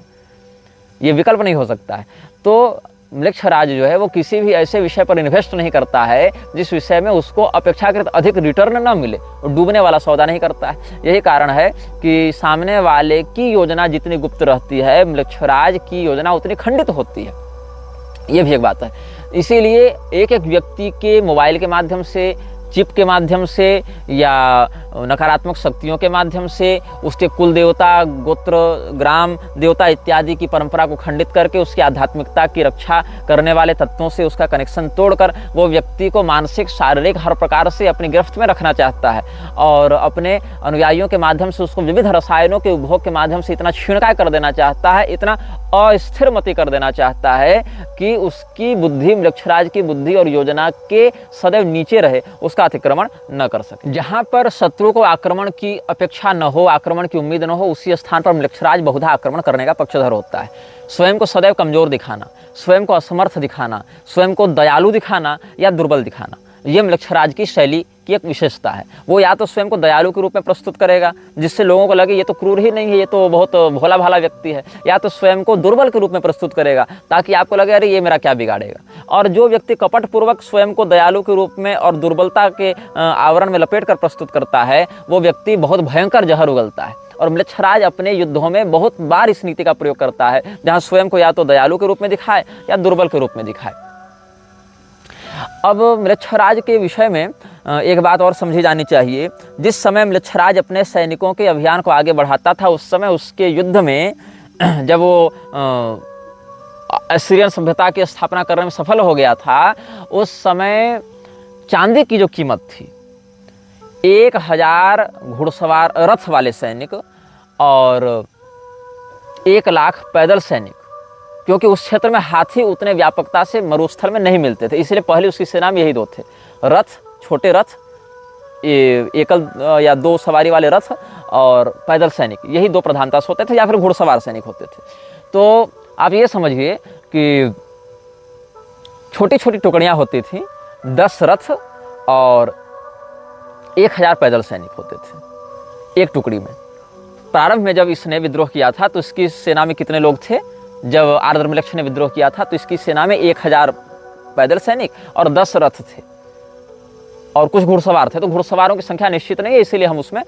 ये विकल्प नहीं हो सकता है। तो मृक्षराज जो है वो किसी भी ऐसे विषय पर इन्वेस्ट नहीं करता है जिस विषय में उसको अपेक्षाकृत अधिक रिटर्न न मिले। वो डूबने वाला सौदा नहीं करता है। यही कारण है कि सामने वाले की योजना जितनी गुप्त रहती है, मृक्षराज की योजना उतनी खंडित होती है। ये भी एक बात है। इसीलिए एक एक व्यक्ति के मोबाइल के माध्यम से, चिप के माध्यम से या नकारात्मक शक्तियों के माध्यम से उसके कुल देवता, गोत्र, ग्राम देवता इत्यादि की परंपरा को खंडित करके उसकी आध्यात्मिकता की रक्षा करने वाले तत्वों से उसका कनेक्शन तोड़कर वो व्यक्ति को मानसिक, शारीरिक हर प्रकार से अपनी गिरफ्त में रखना चाहता है और अपने अनुयायियों के माध्यम से उसको विविध रसायनों के उपभोग के माध्यम से इतना क्षीणकाय कर देना चाहता है, इतना अस्थिर मति कर देना चाहता है कि उसकी बुद्धि, मृक्षराज की बुद्धि और योजना के सदैव नीचे रहे, उसका अतिक्रमण न कर सके। जहां पर शत्रु को आक्रमण की अपेक्षा न हो, आक्रमण की उम्मीद न हो, उसी स्थान पर मृक्षराज बहुधा आक्रमण करने का पक्षधर होता है। स्वयं को सदैव कमजोर दिखाना, स्वयं को असमर्थ दिखाना, स्वयं को दयालु दिखाना या दुर्बल दिखाना, ये मृक्षराज की शैली की एक विशेषता है। वो या तो स्वयं को दयालु के रूप में प्रस्तुत करेगा जिससे लोगों को लगे ये तो क्रूर ही नहीं है, ये तो बहुत भोला भाला व्यक्ति है, या तो स्वयं को दुर्बल के रूप में प्रस्तुत करेगा ताकि आपको लगे अरे ये मेरा क्या बिगाड़ेगा। और जो व्यक्ति कपटपूर्वक स्वयं को दयालु के रूप में और दुर्बलता के आवरण में लपेट कर प्रस्तुत करता है, वो व्यक्ति बहुत भयंकर जहर उगलता है। और मृक्षराज अपने युद्धों में बहुत बार इस नीति का प्रयोग करता है, जहाँ स्वयं को या तो दयालु के रूप में दिखाए या दुर्बल के रूप में दिखाए। अब मृक्षराज के विषय में एक बात और समझी जानी चाहिए। जिस समय मृक्षराज अपने सैनिकों के अभियान को आगे बढ़ाता था, उस समय उसके युद्ध में जब वो असीरियन सभ्यता की स्थापना करने में सफल हो गया था, उस समय चांदी की जो कीमत थी 1000 घुड़सवार रथ वाले सैनिक और 1 लाख पैदल सैनिक, क्योंकि उस क्षेत्र में हाथी उतने व्यापकता से मरुस्थल में नहीं मिलते थे, इसलिए पहले उसकी सेना में यही 2 थे, रथ, छोटे रथ, एकल या 2 सवारी वाले रथ और पैदल सैनिक, यही 2 प्रधानता से होते थे, या फिर घुड़सवार सैनिक होते थे। तो आप ये समझिए कि छोटी छोटी टुकड़ियां होती थी, 10 रथ और 1000 पैदल सैनिक होते थे एक टुकड़ी में। प्रारंभ में जब इसने विद्रोह किया था तो इसकी सेना में कितने लोग थे? जब आर्द्रमलक्ष ने विद्रोह किया था तो इसकी सेना में 1000 पैदल सैनिक और 10 रथ थे और कुछ घुड़सवार थे। तो घुड़सवारों की संख्या निश्चित नहीं है, इसीलिए हम उसमें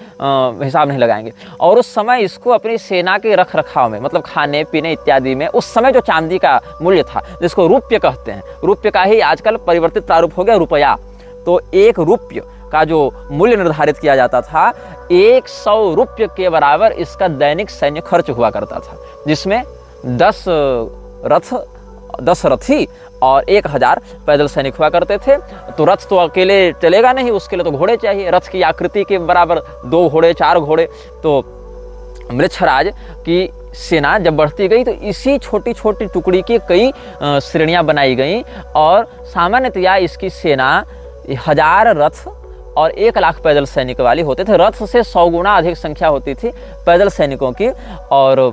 हिसाब नहीं लगाएंगे। और उस समय इसको अपनी सेना के रख रखाव में, मतलब खाने पीने इत्यादि में, उस समय जो चांदी का मूल्य था जिसको रुपये कहते हैं, रुपये का ही आजकल परिवर्तित प्रारूप हो गया रुपया। तो 1 रुपये का जो मूल्य निर्धारित किया जाता था, 100 रुपये के बराबर इसका दैनिक सैन्य खर्च हुआ करता था, जिसमें 10 रथी और 1000 पैदल सैनिक हुआ करते थे। तो रथ तो अकेले चलेगा नहीं, उसके लिए तो घोड़े चाहिए, रथ की आकृति के बराबर 2 घोड़े, 4 घोड़े। तो मृक्षराज की सेना जब बढ़ती गई तो इसी छोटी छोटी टुकड़ी की कई श्रेणियां बनाई गई और सामान्यतया इसकी सेना 1000 रथ और 1 लाख पैदल सैनिक वाली होते थे। रथ से 100 गुना अधिक संख्या होती थी पैदल सैनिकों की, और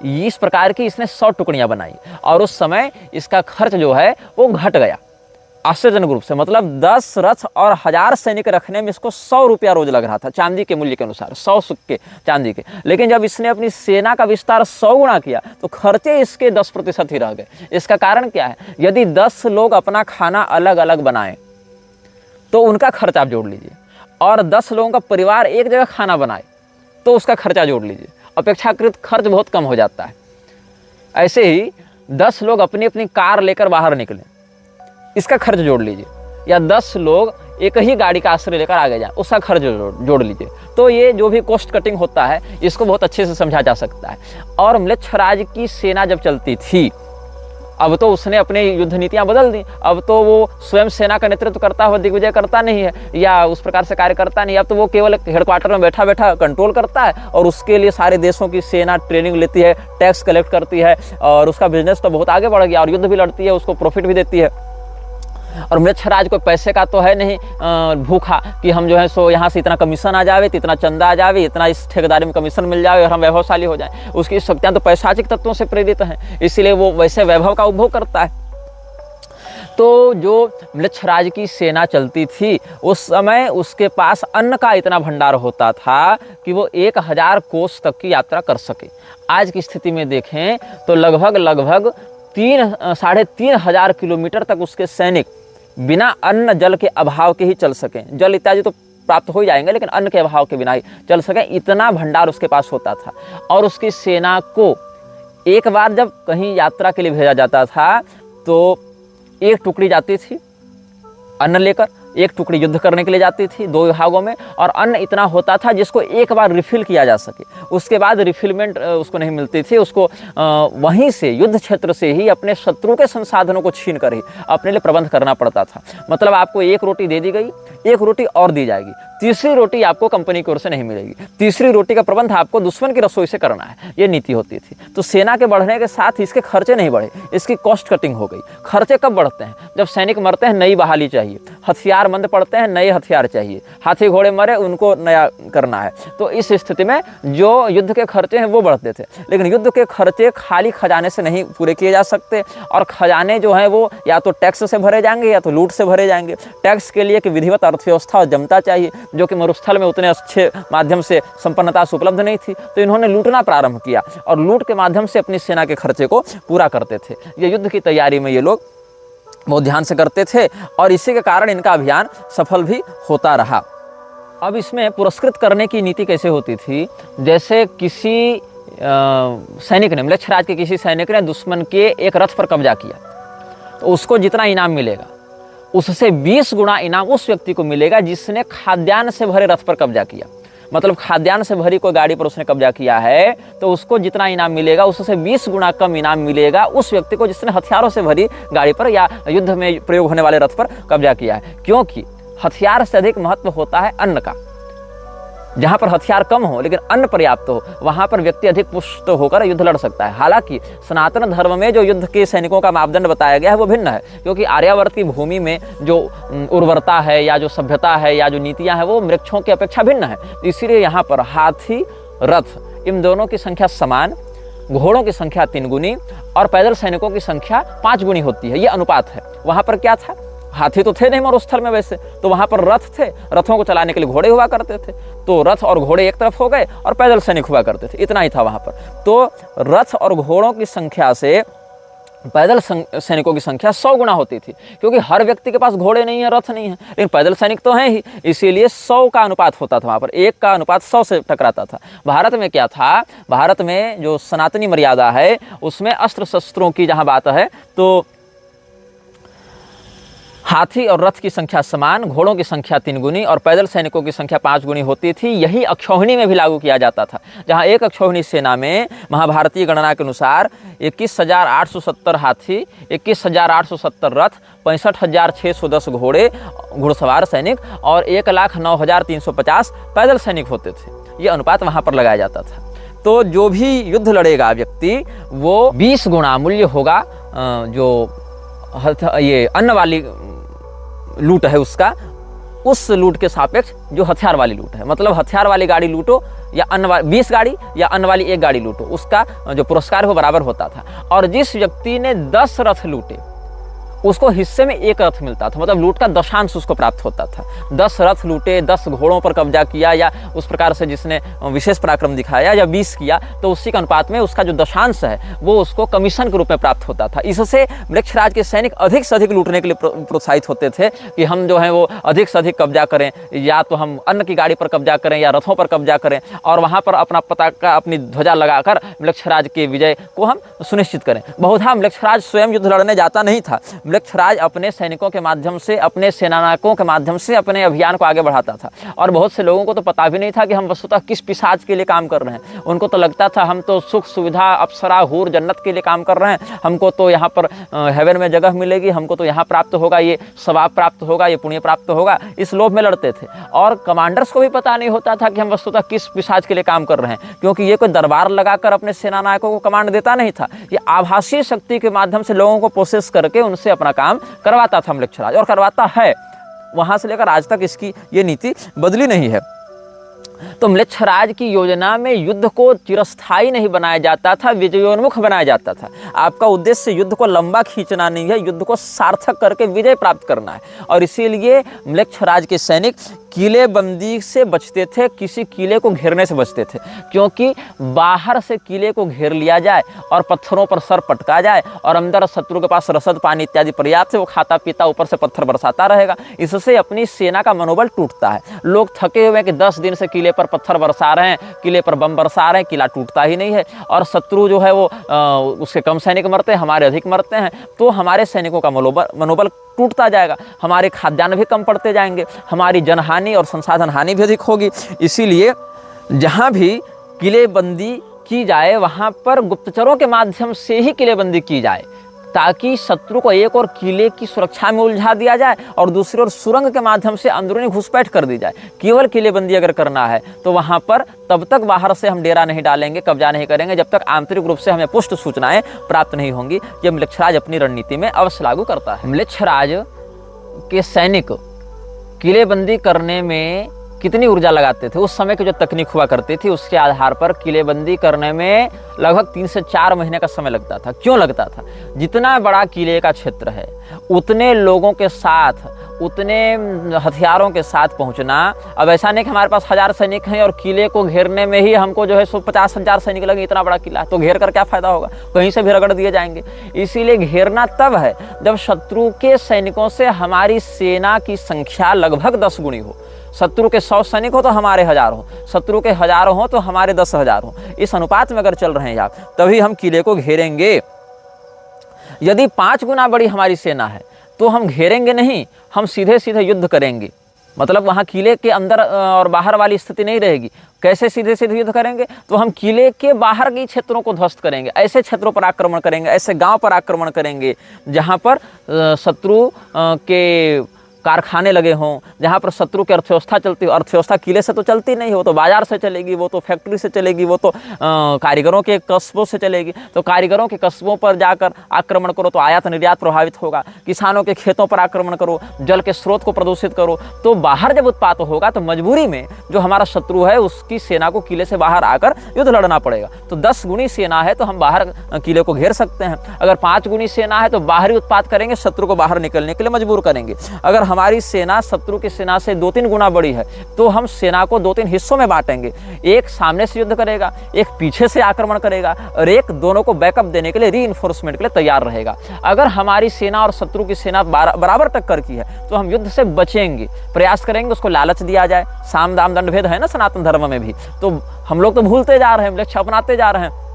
इस प्रकार की इसने 100 टुकड़ियां बनाई। और उस समय इसका खर्च जो है वो घट गया आश्चर्यजनक रूप से। मतलब 10 रथ और 1000 सैनिक रखने में इसको 100 रुपया रोज लग रहा था, चांदी के मूल्य के अनुसार, 100 सिक्के चांदी के। लेकिन जब इसने अपनी सेना का विस्तार 100 गुना किया तो खर्चे इसके 10% ही रह गए। इसका कारण क्या है? यदि 10 लोग अपना खाना अलग अलग बनाएं तो उनका खर्च आप जोड़ लीजिए, और 10 लोगों का परिवार एक जगह खाना बनाए तो उसका खर्चा जोड़ लीजिए, अपेक्षाकृत खर्च बहुत कम हो जाता है। ऐसे ही 10 लोग अपनी अपनी कार लेकर बाहर निकलें, इसका खर्च जोड़ लीजिए, या 10 लोग एक ही गाड़ी का आश्रय लेकर आगे जाए, उसका खर्च जोड़ लीजिए। तो ये जो भी कॉस्ट कटिंग होता है इसको बहुत अच्छे से समझा जा सकता है। और म्लेच्छराज की सेना जब चलती थी, अब तो उसने अपनी युद्ध नीतियां बदल दी। अब तो वो स्वयं सेना का नेतृत्व करता हुआ दिग्विजय करता नहीं है, या उस प्रकार से कार्य करता नहीं। अब तो वो केवल हेडक्वार्टर में बैठा बैठा कंट्रोल करता है, और उसके लिए सारे देशों की सेना ट्रेनिंग लेती है, टैक्स कलेक्ट करती है, और उसका बिजनेस तो बहुत आगे बढ़ गया, और युद्ध भी लड़ती है, उसको प्रॉफिट भी देती है। और म्लेच्छराज कोई पैसे का तो है नहीं भूखा कि हम जो है सो यहाँ से इतना कमीशन आ जावे, इतना चंदा आ जावे, इतना इस ठेकेदारी में कमीशन मिल जावे और हम वैभवशाली हो जाएं। उसकी शक्तियाँ तो पैशाचिक तत्वों से प्रेरित हैं, इसीलिए वो वैसे वैभव का उपभोग करता है। तो जो म्लेच्छराज की सेना चलती थी उस समय उसके पास अन्न का इतना भंडार होता था कि वो 1000 कोस तक की यात्रा कर सके। आज की स्थिति में देखें तो लगभग 3-3.5 किलोमीटर तक उसके सैनिक बिना अन्न जल के अभाव के ही चल सकें। जल इत्यादि तो प्राप्त हो जाएंगे, लेकिन अन्न के अभाव के बिना ही चल सकें, इतना भंडार उसके पास होता था। और उसकी सेना को एक बार जब कहीं यात्रा के लिए भेजा जाता था तो एक टुकड़ी जाती थी अन्न लेकर, एक टुकड़ी युद्ध करने के लिए जाती थी 2 विभागों में, और अन्न इतना होता था जिसको एक बार रिफिल किया जा सके। उसके बाद रिफिलमेंट उसको नहीं मिलती थी, उसको वहीं से युद्ध क्षेत्र से ही अपने शत्रु के संसाधनों को छीन कर ही अपने लिए प्रबंध करना पड़ता था। मतलब आपको 1 रोटी दे दी गई, 1 रोटी और दी जाएगी, तीसरी रोटी आपको कंपनी की ओर से नहीं मिलेगी, तीसरी रोटी का प्रबंध आपको दुश्मन की रसोई से करना है, ये नीति होती थी। तो सेना के बढ़ने के साथ इसके खर्चे नहीं बढ़े, इसकी कॉस्ट कटिंग हो गई। खर्चे कब बढ़ते हैं? जब सैनिक मरते हैं नई बहाली चाहिए, हथियार मंद पड़ते हैं नए हथियार चाहिए, हाथी घोड़े मरे उनको नया करना है। तो इस स्थिति में जो युद्ध के खर्चे हैं वो बढ़ते थे। लेकिन युद्ध के खर्चे खाली खजाने से नहीं पूरे किए जा सकते, और खजाने जो हैं वो या तो टैक्स से भरे जाएंगे या तो लूट से भरे जाएंगे। टैक्स के लिए कि विधिवत अर्थव्यवस्था और जमता चाहिए, जो कि मरुस्थल में उतने अच्छे माध्यम से संपन्नता से उपलब्ध नहीं थी। तो इन्होंने लूटना प्रारंभ किया और लूट के माध्यम से अपनी सेना के खर्चे को पूरा करते थे। ये युद्ध की तैयारी में ये लोग बहुत ध्यान से करते थे, और इसी के कारण इनका अभियान सफल भी होता रहा। अब इसमें पुरस्कृत करने की नीति कैसे होती थी? जैसे किसी सैनिक ने, म्लेच्छराज के किसी सैनिक ने दुश्मन के एक रथ पर कब्जा किया तो उसको जितना इनाम मिलेगा उससे 20 गुना इनाम उस व्यक्ति को मिलेगा जिसने खाद्यान्न से भरे रथ पर कब्जा किया। मतलब खाद्यान्न से भरी कोई गाड़ी पर उसने कब्जा किया है तो उसको जितना इनाम मिलेगा उससे 20 गुना कम इनाम मिलेगा उस व्यक्ति को जिसने हथियारों से भरी गाड़ी पर या युद्ध में प्रयोग होने वाले रथ पर कब्जा किया है। क्योंकि हथियार से अधिक महत्व होता है अन्न का। जहां पर हथियार कम हो लेकिन अन्न पर्याप्त हो वहां पर व्यक्ति अधिक पुष्ट होकर युद्ध लड़ सकता है। हालांकि सनातन धर्म में जो युद्ध के सैनिकों का मापदंड बताया गया है वो भिन्न है, क्योंकि आर्यावर्त की भूमि में जो उर्वरता है या जो सभ्यता है या जो नीतियां हैं वो वृक्षों की अपेक्षा भिन्न है। इसीलिए यहाँ पर हाथी, रथ इन दोनों की संख्या समान, घोड़ों की संख्या 3 गुनी और पैदल सैनिकों की संख्या 5 गुनी होती है। ये अनुपात है। वहां पर क्या था? हाथी तो थे नहीं मरुस्थल में वैसे, तो वहां पर रथ थे, रथों को चलाने के लिए घोड़े हुआ करते थे। तो रथ और घोड़े एक तरफ हो गए और पैदल सैनिक हुआ करते थे, इतना ही था वहां पर। तो रथ और घोड़ों की संख्या से पैदल सैनिकों की संख्या 100 गुना होती थी, क्योंकि हर व्यक्ति के पास घोड़े नहीं है, रथ नहीं है, लेकिन पैदल सैनिक तो हैं ही। इसीलिए 100 का अनुपात होता था वहां पर, 1 का अनुपात 100 से टकराता था। भारत में क्या था? भारत में जो सनातनी मर्यादा है उसमें अस्त्र शस्त्रों की जहां बात है तो हाथी और रथ की संख्या समान, घोड़ों की संख्या 3 गुनी और पैदल सैनिकों की संख्या 5 गुनी होती थी। यही अक्षौहिणी में भी लागू किया जाता था, जहां एक अक्षौहिणी सेना में महाभारतीय गणना के अनुसार 21,870 हाथी, 21,870 रथ, 65,610 घोड़े घुड़सवार सैनिक और 1,09,350 पैदल सैनिक होते थे। ये अनुपात वहां पर लगाया जाता था। तो जो भी युद्ध लड़ेगा व्यक्ति वो 20 गुना मूल्य होगा जो ये अन्न वाली लूट है उसका, उस लूट के सापेक्ष जो हथियार वाली लूट है, मतलब हथियार वाली गाड़ी लूटो या अन्न वाली 20 गाड़ी या अन्न वाली 1 गाड़ी लूटो, उसका जो पुरस्कार है वो बराबर होता था। और जिस व्यक्ति ने 10 रथ लूटे उसको हिस्से में 1 रथ मिलता था, मतलब लूट का दशांश उसको प्राप्त होता था। 10 रथ लूटे, 10 घोड़ों पर कब्जा किया या उस प्रकार से जिसने विशेष पराक्रम दिखाया या 20 किया, तो उसी के अनुपात में उसका जो दशांश है वो उसको कमीशन के रूप में प्राप्त होता था। इससे मृक्षराज के सैनिक अधिक से अधिक लूटने के लिए प्रोत्साहित होते थे कि हम जो है वो अधिक से अधिक कब्जा करें, या तो हम अन्न की गाड़ी पर कब्जा करें या रथों पर कब्जा करें, और वहाँ पर अपना पताका, अपनी ध्वजा लगाकर मृक्षराज के विजय को हम सुनिश्चित करें। बहुधा मृक्षराज स्वयं युद्ध लड़ने जाता नहीं था, मृक्षराज अपने सैनिकों के माध्यम से, अपने सेनानायकों के माध्यम से अपने अभियान को आगे बढ़ाता था। और बहुत से लोगों को तो पता भी नहीं था कि हम वस्तुतः किस पिशाच के लिए काम कर रहे हैं। उनको तो लगता था हम तो सुख सुविधा, अप्सरा, हूर, जन्नत के लिए काम कर रहे हैं, हमको तो यहाँ पर हेवन में जगह मिलेगी, हमको तो यहाँ प्राप्त होगा, ये सवाब प्राप्त होगा, ये पुण्य प्राप्त होगा, इस लोभ में लड़ते थे। और कमांडर्स को भी पता नहीं होता था कि हम वस्तुतः किस पिशाच के लिए काम कर रहे हैं, क्योंकि ये कोई दरबार लगाकर अपने सेनानायकों को कमांड देता नहीं था। ये आभासी शक्ति के माध्यम से लोगों को प्रोसेस करके उनसे अपना काम करवाता था मृक्षराज, और करवाता है। वहां से लेकर आज तक इसकी ये नीति बदली नहीं है। तो मृक्षराज की योजना में युद्ध को चिरस्थायी नहीं बनाया जाता था, विजयोन्मुख बनाया जाता था। आपका उद्देश्य युद्ध को लंबा खींचना नहीं है, युद्ध को सार्थक करके विजय प्राप्त करना है। और इसीलिए मृक्षराज के सैनिक किलेबंदी से बचते थे, किसी किले को घेरने से बचते थे, क्योंकि बाहर से किले को घेर लिया जाए और पत्थरों पर सर पटका जाए और अंदर शत्रु के पास रसद, पानी इत्यादि पर्याप्त है, वो खाता पीता ऊपर से पत्थर बरसाता रहेगा। इससे अपनी सेना का मनोबल टूटता है। लोग थके हुए कि 10 दिन से किले पर पत्थर बरसा रहे हैं, किले पर बम बरसा रहे हैं, किला टूटता ही नहीं है, और शत्रु जो है वो उसके कम सैनिक मरते हैं, हमारे अधिक मरते हैं, तो हमारे सैनिकों का मनोबल टूटता जाएगा, हमारे खाद्यान्न भी कम पड़ते जाएंगे, हमारी जनहानि और संसाधन हानि भी अधिक होगी। इसीलिए जहाँ भी किलेबंदी की जाए वहाँ पर गुप्तचरों के माध्यम से ही किलेबंदी की जाए, ताकि शत्रु को एक और किले की सुरक्षा में उलझा दिया जाए और दूसरी ओर सुरंग के माध्यम से अंदरूनी घुसपैठ कर दी जाए। केवल किलेबंदी अगर करना है तो वहाँ पर तब तक बाहर से हम डेरा नहीं डालेंगे, कब्जा नहीं करेंगे, जब तक आंतरिक रूप से हमें पुष्ट सूचनाएं प्राप्त नहीं होंगी। ये मृक्षराज अपनी रणनीति में अवश्य लागू करता है। मृक्षराज के सैनिक किलेबंदी करने में कितनी ऊर्जा लगाते थे, उस समय की जो तकनीक हुआ करती थी उसके आधार पर किलेबंदी करने में लगभग 3 से 4 महीने का समय लगता था। क्यों लगता था? जितना बड़ा किले का क्षेत्र है उतने लोगों के साथ, उतने हथियारों के साथ पहुंचना। अब ऐसा नहीं कि हमारे पास 1000 सैनिक हैं और किले को घेरने में ही हमको जो है 50,000 सैनिक लगे, इतना बड़ा किला तो घेर कर क्या फायदा होगा, कहीं से भी रगड़ दिए जाएंगे। इसीलिए घेरना तब है जब शत्रु के सैनिकों से हमारी सेना की संख्या लगभग 10 गुनी हो। शत्रु के 100 सैनिक हो तो हमारे 1000 हो, शत्रु के 1000 हो तो हमारे 10,000 हो। इस अनुपात में अगर चल रहे हैं आप, तभी हम किले को घेरेंगे। यदि 5 गुना बड़ी हमारी सेना है तो हम घेरेंगे नहीं, हम सीधे सीधे युद्ध करेंगे। मतलब वहाँ किले के अंदर और बाहर वाली स्थिति नहीं रहेगी। कैसे सीधे सीधे युद्ध करेंगे? तो हम किले के बाहर के क्षेत्रों को ध्वस्त करेंगे, ऐसे क्षेत्रों पर आक्रमण करेंगे, ऐसे गांव पर आक्रमण करेंगे जहाँ पर शत्रु के कारखाने लगे हों, जहाँ पर शत्रु की अर्थव्यवस्था चलती हो। अर्थव्यवस्था किले से तो चलती नहीं, वो तो बाजार से चलेगी, वो तो फैक्ट्री से चलेगी, वो तो कारीगरों के कस्बों से चलेगी। तो कारीगरों के कस्बों पर जाकर आक्रमण करो तो आयात निर्यात प्रभावित होगा। किसानों के खेतों पर आक्रमण करो, जल के स्रोत को प्रदूषित करो। तो बाहर जब उत्पात होगा तो मजबूरी में जो हमारा शत्रु है उसकी सेना को किले से बाहर आकर युद्ध लड़ना पड़ेगा। तो 10 गुनी सेना है तो हम बाहर किले को घेर सकते हैं। अगर 5 गुनी सेना है तो बाहरी उत्पात करेंगे, शत्रु को बाहर निकलने के लिए मजबूर करेंगे। अगर हमारी सेना शत्रु की सेना से 2-3 गुना बड़ी है तो हम सेना को 2-3 हिस्सों में बांटेंगे। एक सामने से युद्ध करेगा, एक पीछे से आक्रमण करेगा, और एक दोनों को बैकअप देने के लिए, रीइंफोर्समेंट के लिए तैयार रहेगा। अगर हमारी सेना और शत्रु की सेना बराबर टक्कर की है तो हम युद्ध से बचेंगे, प्रयास करेंगे, उसको लालच दिया जाए। साम दाम दंड भेद है ना सनातन धर्म में भी, तो हम लोग तो भूलते जा रहे हैं, लक्ष्य अपनाते जा रहे हैं।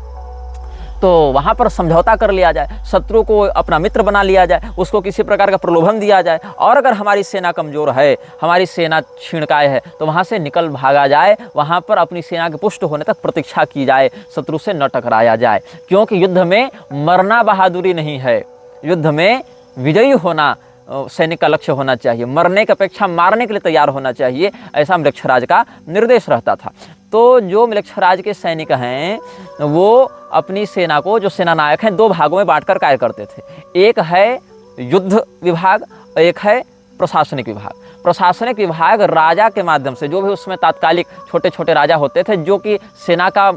तो वहाँ पर समझौता कर लिया जाए, शत्रु को अपना मित्र बना लिया जाए, उसको किसी प्रकार का प्रलोभन दिया जाए। और अगर हमारी सेना कमज़ोर है, हमारी सेना छीणकाय है, तो वहाँ से निकल भागा जाए, वहाँ पर अपनी सेना के पुष्ट होने तक प्रतीक्षा की जाए, शत्रु से न टकराया जाए। क्योंकि युद्ध में मरना बहादुरी नहीं है, युद्ध में विजयी होना सैनिक का लक्ष्य होना चाहिए। मरने की अपेक्षा मारने के लिए तैयार होना चाहिए, ऐसा मृक्षराज का निर्देश रहता था। तो जो मृक्षराज के सैनिक हैं वो अपनी सेना को, जो सेना नायक हैं, 2 भागों में बांटकर कार्य करते थे। एक है युद्ध विभाग, एक है प्रशासनिक विभाग। प्रशासनिक विभाग राजा के माध्यम से, जो भी उसमें तात्कालिक छोटे छोटे राजा होते थे जो कि सेना का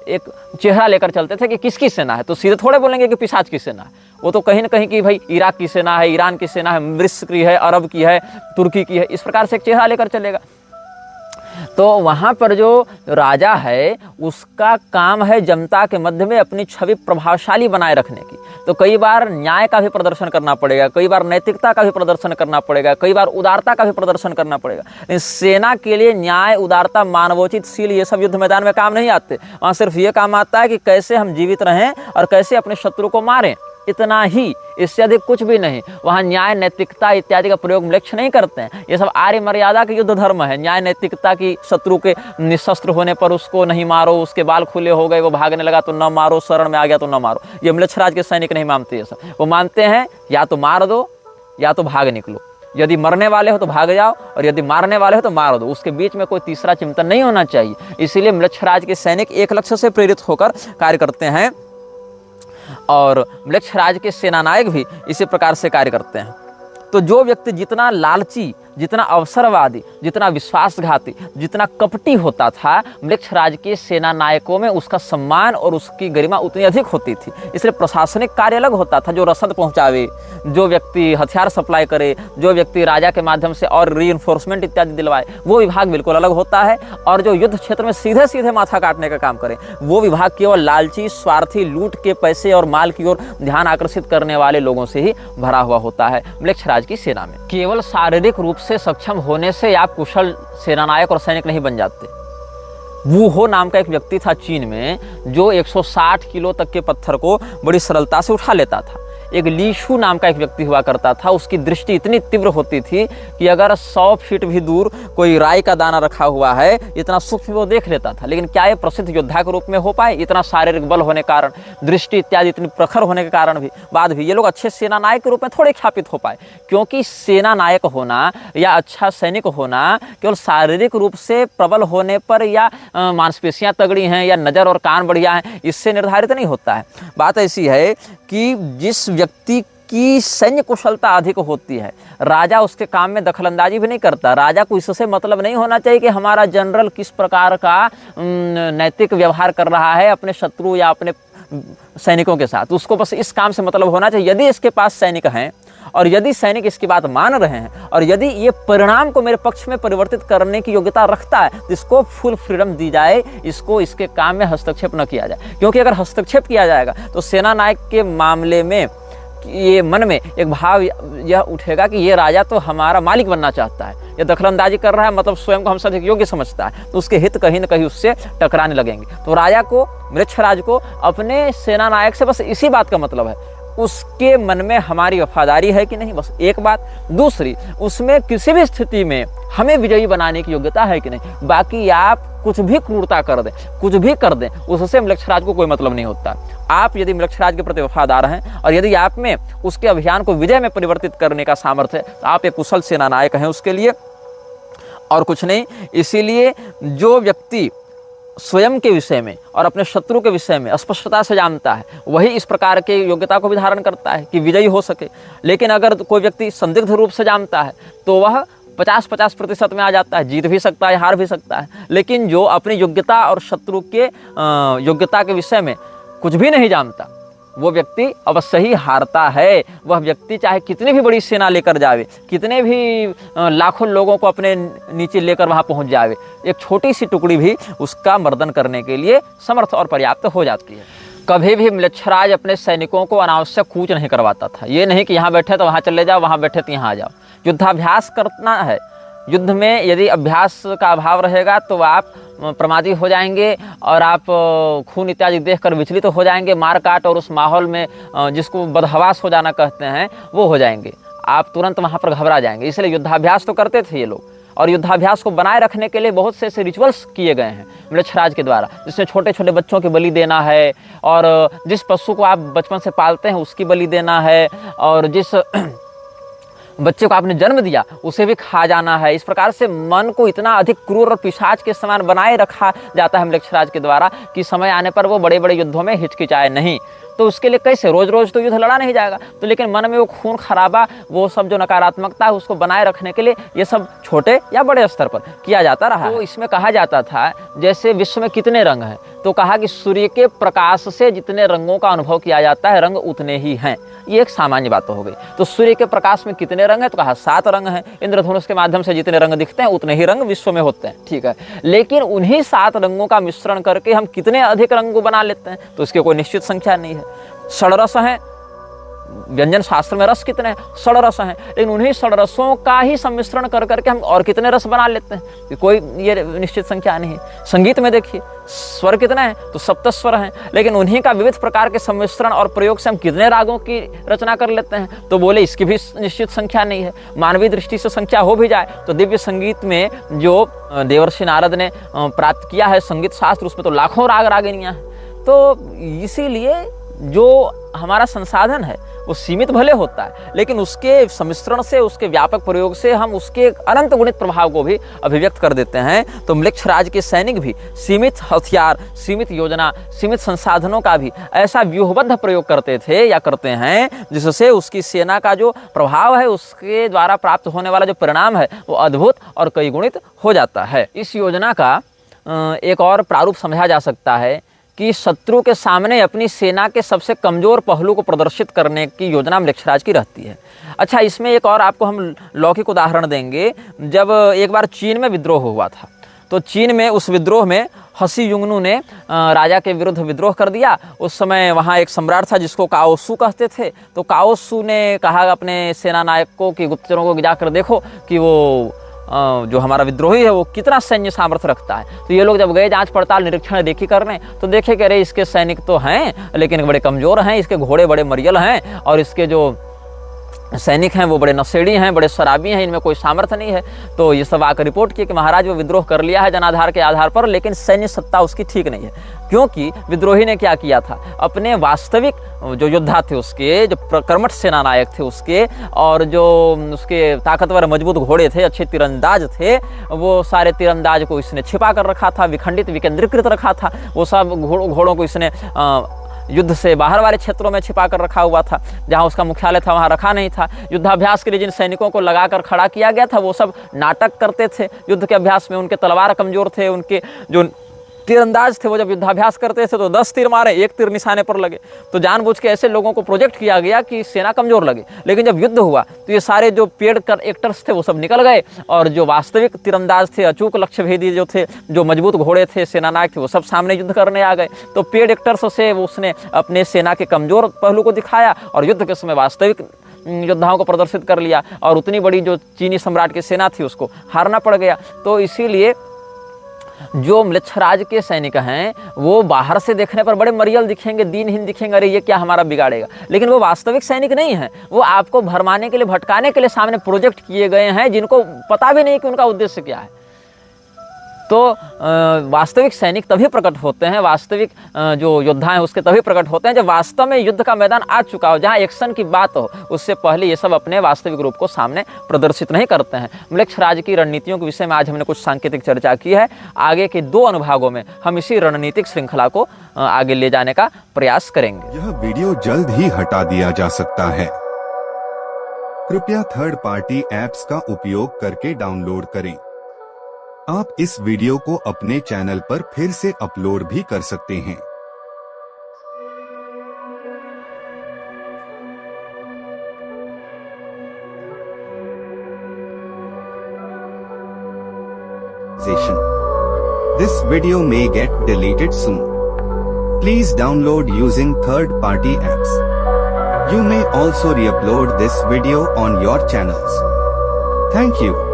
एक चेहरा लेकर चलते थे कि किसकी सेना है, तो सीधे थोड़े बोलेंगे कि पिशाच की सेना है। वो तो कहीं ना कहीं कि भाई इराक की सेना है, ईरान की सेना है, मिस्र की है, अरब की है, तुर्की की है, इस प्रकार से एक चेहरा लेकर चलेगा। तो वहाँ पर जो राजा है उसका काम है जनता के मध्य में अपनी छवि प्रभावशाली बनाए रखने की। तो कई बार न्याय का भी प्रदर्शन करना पड़ेगा, कई बार नैतिकता का भी प्रदर्शन करना पड़ेगा, कई बार उदारता का भी प्रदर्शन करना पड़ेगा। लेकिन सेना के लिए न्याय, उदारता, मानवोचित शील ये सब युद्ध मैदान में काम नहीं आते। वहाँ सिर्फ ये काम आता है कि कैसे हम जीवित रहें और कैसे अपने शत्रु को मारें, इतना ही, इससे अधिक कुछ भी नहीं। वहाँ न्याय, नैतिकता इत्यादि का प्रयोग लक्ष्य नहीं करते हैं। ये सब आर्य मर्यादा के युद्ध धर्म है। न्याय नैतिकता की, शत्रु के निशस्त्र होने पर उसको नहीं मारो, उसके बाल खुले हो गए, वो भागने लगा तो न मारो, शरण में आ गया तो न मारो, ये म्लेच्छराज के सैनिक नहीं मानते। ये सब वो मानते हैं या तो मार दो या तो भाग निकलो, यदि मरने वाले हो तो भाग जाओ और यदि मारने वाले हो तो मार दो, उसके बीच में कोई तीसरा चिंतन नहीं होना चाहिए। इसीलिए म्लेच्छराज के सैनिक एक लक्ष्य से प्रेरित होकर कार्य करते हैं और म्लेच्छराज के सेनानायक भी इसी प्रकार से कार्य करते हैं। तो जो व्यक्ति जितना लालची, जितना अवसरवादी, जितना विश्वासघाती, जितना कपटी होता था, म्लेच्छराज के सेना नायकों में उसका सम्मान और उसकी गरिमा उतनी अधिक होती थी। इसलिए प्रशासनिक कार्य अलग होता था, जो रसद पहुंचावे, जो व्यक्ति हथियार सप्लाई करे, जो व्यक्ति राजा के माध्यम से और रीइंफोर्समेंट इत्यादि दिलवाए, वो विभाग बिल्कुल अलग होता है। और जो युद्ध क्षेत्र में सीधे सीधे माथा काटने का काम करे, वो विभाग केवल लालची, स्वार्थी, लूट के पैसे और माल की ओर ध्यान आकर्षित करने वाले लोगों से ही भरा हुआ होता है म्लेच्छराज की सेना में। केवल शारीरिक रूप से सक्षम होने से आप कुशल सेनानायक और सैनिक नहीं बन जाते। वू हो नाम का एक व्यक्ति था चीन में, जो 160 किलो तक के पत्थर को बड़ी सरलता से उठा लेता था। एक लीशु नाम का एक व्यक्ति हुआ करता था, उसकी दृष्टि इतनी तीव्र होती थी कि अगर 100 फीट भी दूर कोई राई का दाना रखा हुआ है, इतना सूक्ष्म वो देख लेता था। लेकिन क्या ये प्रसिद्ध योद्धा के रूप में हो पाए? इतना शारीरिक बल होने के कारण, दृष्टि इत्यादि इतनी प्रखर होने के कारण भी, बाद भी ये लोग अच्छे सेना नायक के रूप में थोड़े ख्यापित हो पाए। क्योंकि सेना नायक होना या अच्छा सैनिक होना केवल शारीरिक रूप से प्रबल होने पर या मांसपेशियां तगड़ी हैं या नज़र और कान बढ़िया हैं, इससे निर्धारित नहीं होता है। बात ऐसी है कि जिस व्यक्ति की सैन्य कुशलता अधिक होती है, राजा उसके काम में दखलंदाजी भी नहीं करता। राजा को इससे मतलब नहीं होना चाहिए कि हमारा जनरल किस प्रकार का नैतिक व्यवहार कर रहा है अपने शत्रु या अपने सैनिकों के साथ। उसको बस इस काम से मतलब होना चाहिए, यदि इसके पास सैनिक हैं और यदि सैनिक इसकी बात मान रहे हैं और यदि ये परिणाम को मेरे पक्ष में परिवर्तित करने की योग्यता रखता है, तो इसको फुल फ्रीडम दी जाए, इसको इसके काम में हस्तक्षेप न किया जाए। क्योंकि अगर हस्तक्षेप किया जाएगा तो सेना नायक के मामले में ये मन में एक भाव यह उठेगा कि ये राजा तो हमारा मालिक बनना चाहता है, ये दखलंदाजी कर रहा है, मतलब स्वयं को हमसे अधिक योग्य समझता है, तो उसके हित कहीं न कहीं उससे टकराने लगेंगे। तो राजा को, म्लेच्छराज को अपने सेना नायक से बस इसी बात का मतलब है, उसके मन में हमारी वफादारी है कि नहीं, बस एक बात। दूसरी, उसमें किसी भी स्थिति में हमें विजयी बनाने की योग्यता है कि नहीं। बाकी आप कुछ भी क्रूरता कर दें, कुछ भी कर दें, उससे म्लेच्छराज को कोई मतलब नहीं होता। आप यदि म्लेच्छराज के प्रति वफादार हैं और यदि आप में उसके अभियान को विजय में परिवर्तित करने का सामर्थ्य है, तो आप एक कुशल सेना नायक हैं उसके लिए, और कुछ नहीं। इसीलिए जो व्यक्ति स्वयं के विषय में और अपने शत्रु के विषय में स्पष्टता से जानता है, वही इस प्रकार के योग्यता को भी धारण करता है कि विजयी हो सके। लेकिन अगर कोई व्यक्ति संदिग्ध रूप से जानता है तो वह 50-50% में आ जाता है, जीत भी सकता है, हार भी सकता है। लेकिन जो अपनी योग्यता और शत्रु के योग्यता के विषय में कुछ भी नहीं जानता, वो व्यक्ति अवश्य ही हारता है। वह व्यक्ति चाहे कितनी भी बड़ी सेना लेकर जावे, कितने भी लाखों लोगों को अपने नीचे लेकर वहां पहुंच जावे, एक छोटी सी टुकड़ी भी उसका मर्दन करने के लिए समर्थ और पर्याप्त हो जाती है। कभी भी म्लेच्छराज अपने सैनिकों को अनावश्यक कूच नहीं करवाता था। ये नहीं कि यहाँ बैठे तो वहाँ चले जाओ, वहाँ बैठे तो यहाँ आ जाओ। युद्धाभ्यास करना है। युद्ध में यदि अभ्यास का अभाव रहेगा तो आप प्रमादी हो जाएंगे और आप खून इत्यादि देखकर विचलित हो जाएंगे, मार काट और उस माहौल में जिसको बदहवास हो जाना कहते हैं वो हो जाएंगे, आप तुरंत वहाँ पर घबरा जाएंगे। इसलिए युद्धाभ्यास तो करते थे ये लोग, और युद्धाभ्यास को बनाए रखने के लिए बहुत से ऐसे रिचुअल्स किए गए हैं म्लेच्छराज के द्वारा, जिसमें छोटे छोटे बच्चों की बलि देना है, और जिस पशु को आप बचपन से पालते हैं उसकी बलि देना है, और जिस बच्चे को आपने जन्म दिया उसे भी खा जाना है। इस प्रकार से मन को इतना अधिक क्रूर और पिशाच के समान बनाए रखा जाता है म्लेच्छराज के द्वारा कि समय आने पर वो बड़े बड़े युद्धों में हिचकिचाए नहीं। तो उसके लिए कैसे, रोज रोज तो युद्ध लड़ा नहीं जाएगा, तो लेकिन मन में वो खून खराबा, वो सब जो नकारात्मकता है उसको बनाए रखने के लिए ये सब छोटे या बड़े स्तर पर किया जाता रहा। तो इसमें कहा जाता था जैसे विश्व में कितने रंग हैं, तो कहा कि सूर्य के प्रकाश से जितने रंगों का अनुभव किया जाता है रंग उतने ही हैं। ये एक सामान्य बात तो हो गई। तो सूर्य के प्रकाश में कितने रंग हैं, तो कहा 7 रंग हैं। इंद्रधनुष के माध्यम से जितने रंग दिखते हैं उतने ही रंग विश्व में होते हैं, ठीक है। लेकिन उन्हीं 7 रंगों का मिश्रण करके हम कितने अधिक रंग को बना लेते हैं, तो इसकी कोई निश्चित संख्या नहीं है। षड्रस हैं, व्यंजन शास्त्र में रस कितने हैं, 6 रस हैं, लेकिन उन्हीं 6 रसों का ही सम्मिश्रण कर करके हम और कितने रस बना लेते हैं, कोई ये निश्चित संख्या नहीं है। संगीत में देखिए स्वर कितने हैं, तो 7 स्वर हैं, लेकिन उन्हीं का विविध प्रकार के सम्मिश्रण और प्रयोग से हम कितने रागों की रचना कर लेते हैं, तो बोले इसकी भी निश्चित संख्या नहीं है। मानवीय दृष्टि से संख्या हो भी जाए तो दिव्य संगीत में जो देवर्षि नारद ने प्राप्त किया है संगीत शास्त्र, उसमें तो लाखों राग रागिनियां हैं। तो इसीलिए जो हमारा संसाधन है वो सीमित भले होता है, लेकिन उसके सम्मिश्रण से, उसके व्यापक प्रयोग से हम उसके अनंत गुणित प्रभाव को भी अभिव्यक्त कर देते हैं। तो म्लेच्छराज के सैनिक भी सीमित हथियार, सीमित योजना, सीमित संसाधनों का भी ऐसा व्यूहबद्ध प्रयोग करते थे या करते हैं जिससे उसकी सेना का जो प्रभाव है, उसके द्वारा प्राप्त होने वाला जो परिणाम है वो अद्भुत और कई गुणित हो जाता है। इस योजना का एक और प्रारूप समझा जा सकता है कि शत्रु के सामने अपनी सेना के सबसे कमजोर पहलू को प्रदर्शित करने की योजना म्लेच्छराज की रहती है। अच्छा, इसमें एक और आपको हम लौकिक उदाहरण देंगे। जब एक बार चीन में विद्रोह हुआ था, तो चीन में उस विद्रोह में हसी युंगनू ने राजा के विरुद्ध विद्रोह कर दिया। उस समय वहाँ एक सम्राट था जिसको काओसू कहते थे। तो काओसू ने कहा अपने सेना नायक को कि गुप्तचरों को जाकर देखो कि वो जो हमारा विद्रोही है वो कितना सैन्य सामर्थ्य रखता है। तो ये लोग जब गए जांच पड़ताल निरीक्षण देखी करने, तो देखे कि अरे इसके सैनिक तो हैं लेकिन बड़े कमजोर हैं, इसके घोड़े बड़े मरियल हैं और इसके जो सैनिक हैं वो बड़े नशेड़ी हैं, बड़े शराबी हैं, इनमें कोई सामर्थ्य नहीं है। तो ये सब आकर रिपोर्ट किए कि महाराज वो विद्रोह कर लिया है जनाधार के आधार पर, लेकिन सैन्य सत्ता उसकी ठीक नहीं है। क्योंकि विद्रोही ने क्या किया था, अपने वास्तविक जो योद्धा थे उसके, जो कर्मठ सेना नायक थे उसके, और जो उसके ताकतवर मजबूत घोड़े थे, अच्छे तीरंदाज थे, वो सारे तीरंदाज को इसने छिपा कर रखा था, विखंडित विकेंद्रीकृत रखा था। वो सब घोड़ों को इसने युद्ध से बाहर वाले क्षेत्रों में छिपा कर रखा हुआ था। जहां उसका मुख्यालय था वहां रखा नहीं था। युद्धाभ्यास के लिए जिन सैनिकों को लगाकर खड़ा किया गया था वो सब नाटक करते थे युद्ध के अभ्यास में। उनके तलवार कमजोर थे, उनके जो तीरंदाज थे वो जब युद्धाभ्यास करते थे तो 10 तीर मारे, 1 तीर निशाने पर लगे। तो जानबूझ के ऐसे लोगों को प्रोजेक्ट किया गया कि सेना कमजोर लगे। लेकिन जब युद्ध हुआ तो ये सारे जो पेड कर एक्टर्स थे वो सब निकल गए, और जो वास्तविक तीरंदाज थे, अचूक लक्ष्य भेदी जो थे, जो मजबूत घोड़े थे, सेना नायक थे, वो सब सामने युद्ध करने आ गए। तो पेड एक्टर्स से उसने अपने सेना के कमजोर पहलू को दिखाया और युद्ध के समय वास्तविक योद्धाओं को प्रदर्शित कर लिया, और उतनी बड़ी जो चीनी सम्राट की सेना थी उसको हारना पड़ गया। तो इसीलिए जो म्लेच्छराज के सैनिक हैं वो बाहर से देखने पर बड़े मरियल दिखेंगे, दीनहीन दिखेंगे, अरे ये क्या हमारा बिगाड़ेगा, लेकिन वो वास्तविक सैनिक नहीं हैं। वो आपको भरमाने के लिए, भटकाने के लिए सामने प्रोजेक्ट किए गए हैं जिनको पता भी नहीं कि उनका उद्देश्य क्या है। तो वास्तविक सैनिक तभी प्रकट होते हैं, वास्तविक जो योद्धा हैं उसके तभी प्रकट होते हैं जब वास्तव में युद्ध का मैदान आ चुका हो, जहां एक्शन की बात हो। उससे पहले ये सब अपने वास्तविक रूप को सामने प्रदर्शित नहीं करते हैं। म्लेच्छराज की रणनीतियों के विषय में आज हमने कुछ सांकेतिक चर्चा की है। आगे के 2 अनुभागों में हम इसी रणनीतिक श्रृंखला को आगे ले जाने का प्रयास करेंगे। यह वीडियो जल्द ही हटा दिया जा सकता है। कृपया थर्ड पार्टी ऐप्स का उपयोग करके डाउनलोड करें। आप इस वीडियो को अपने चैनल पर फिर से अपलोड भी कर सकते हैं। This video may get deleted soon. Please download using third-party apps. You may also re-upload this video on your channels. Thank you.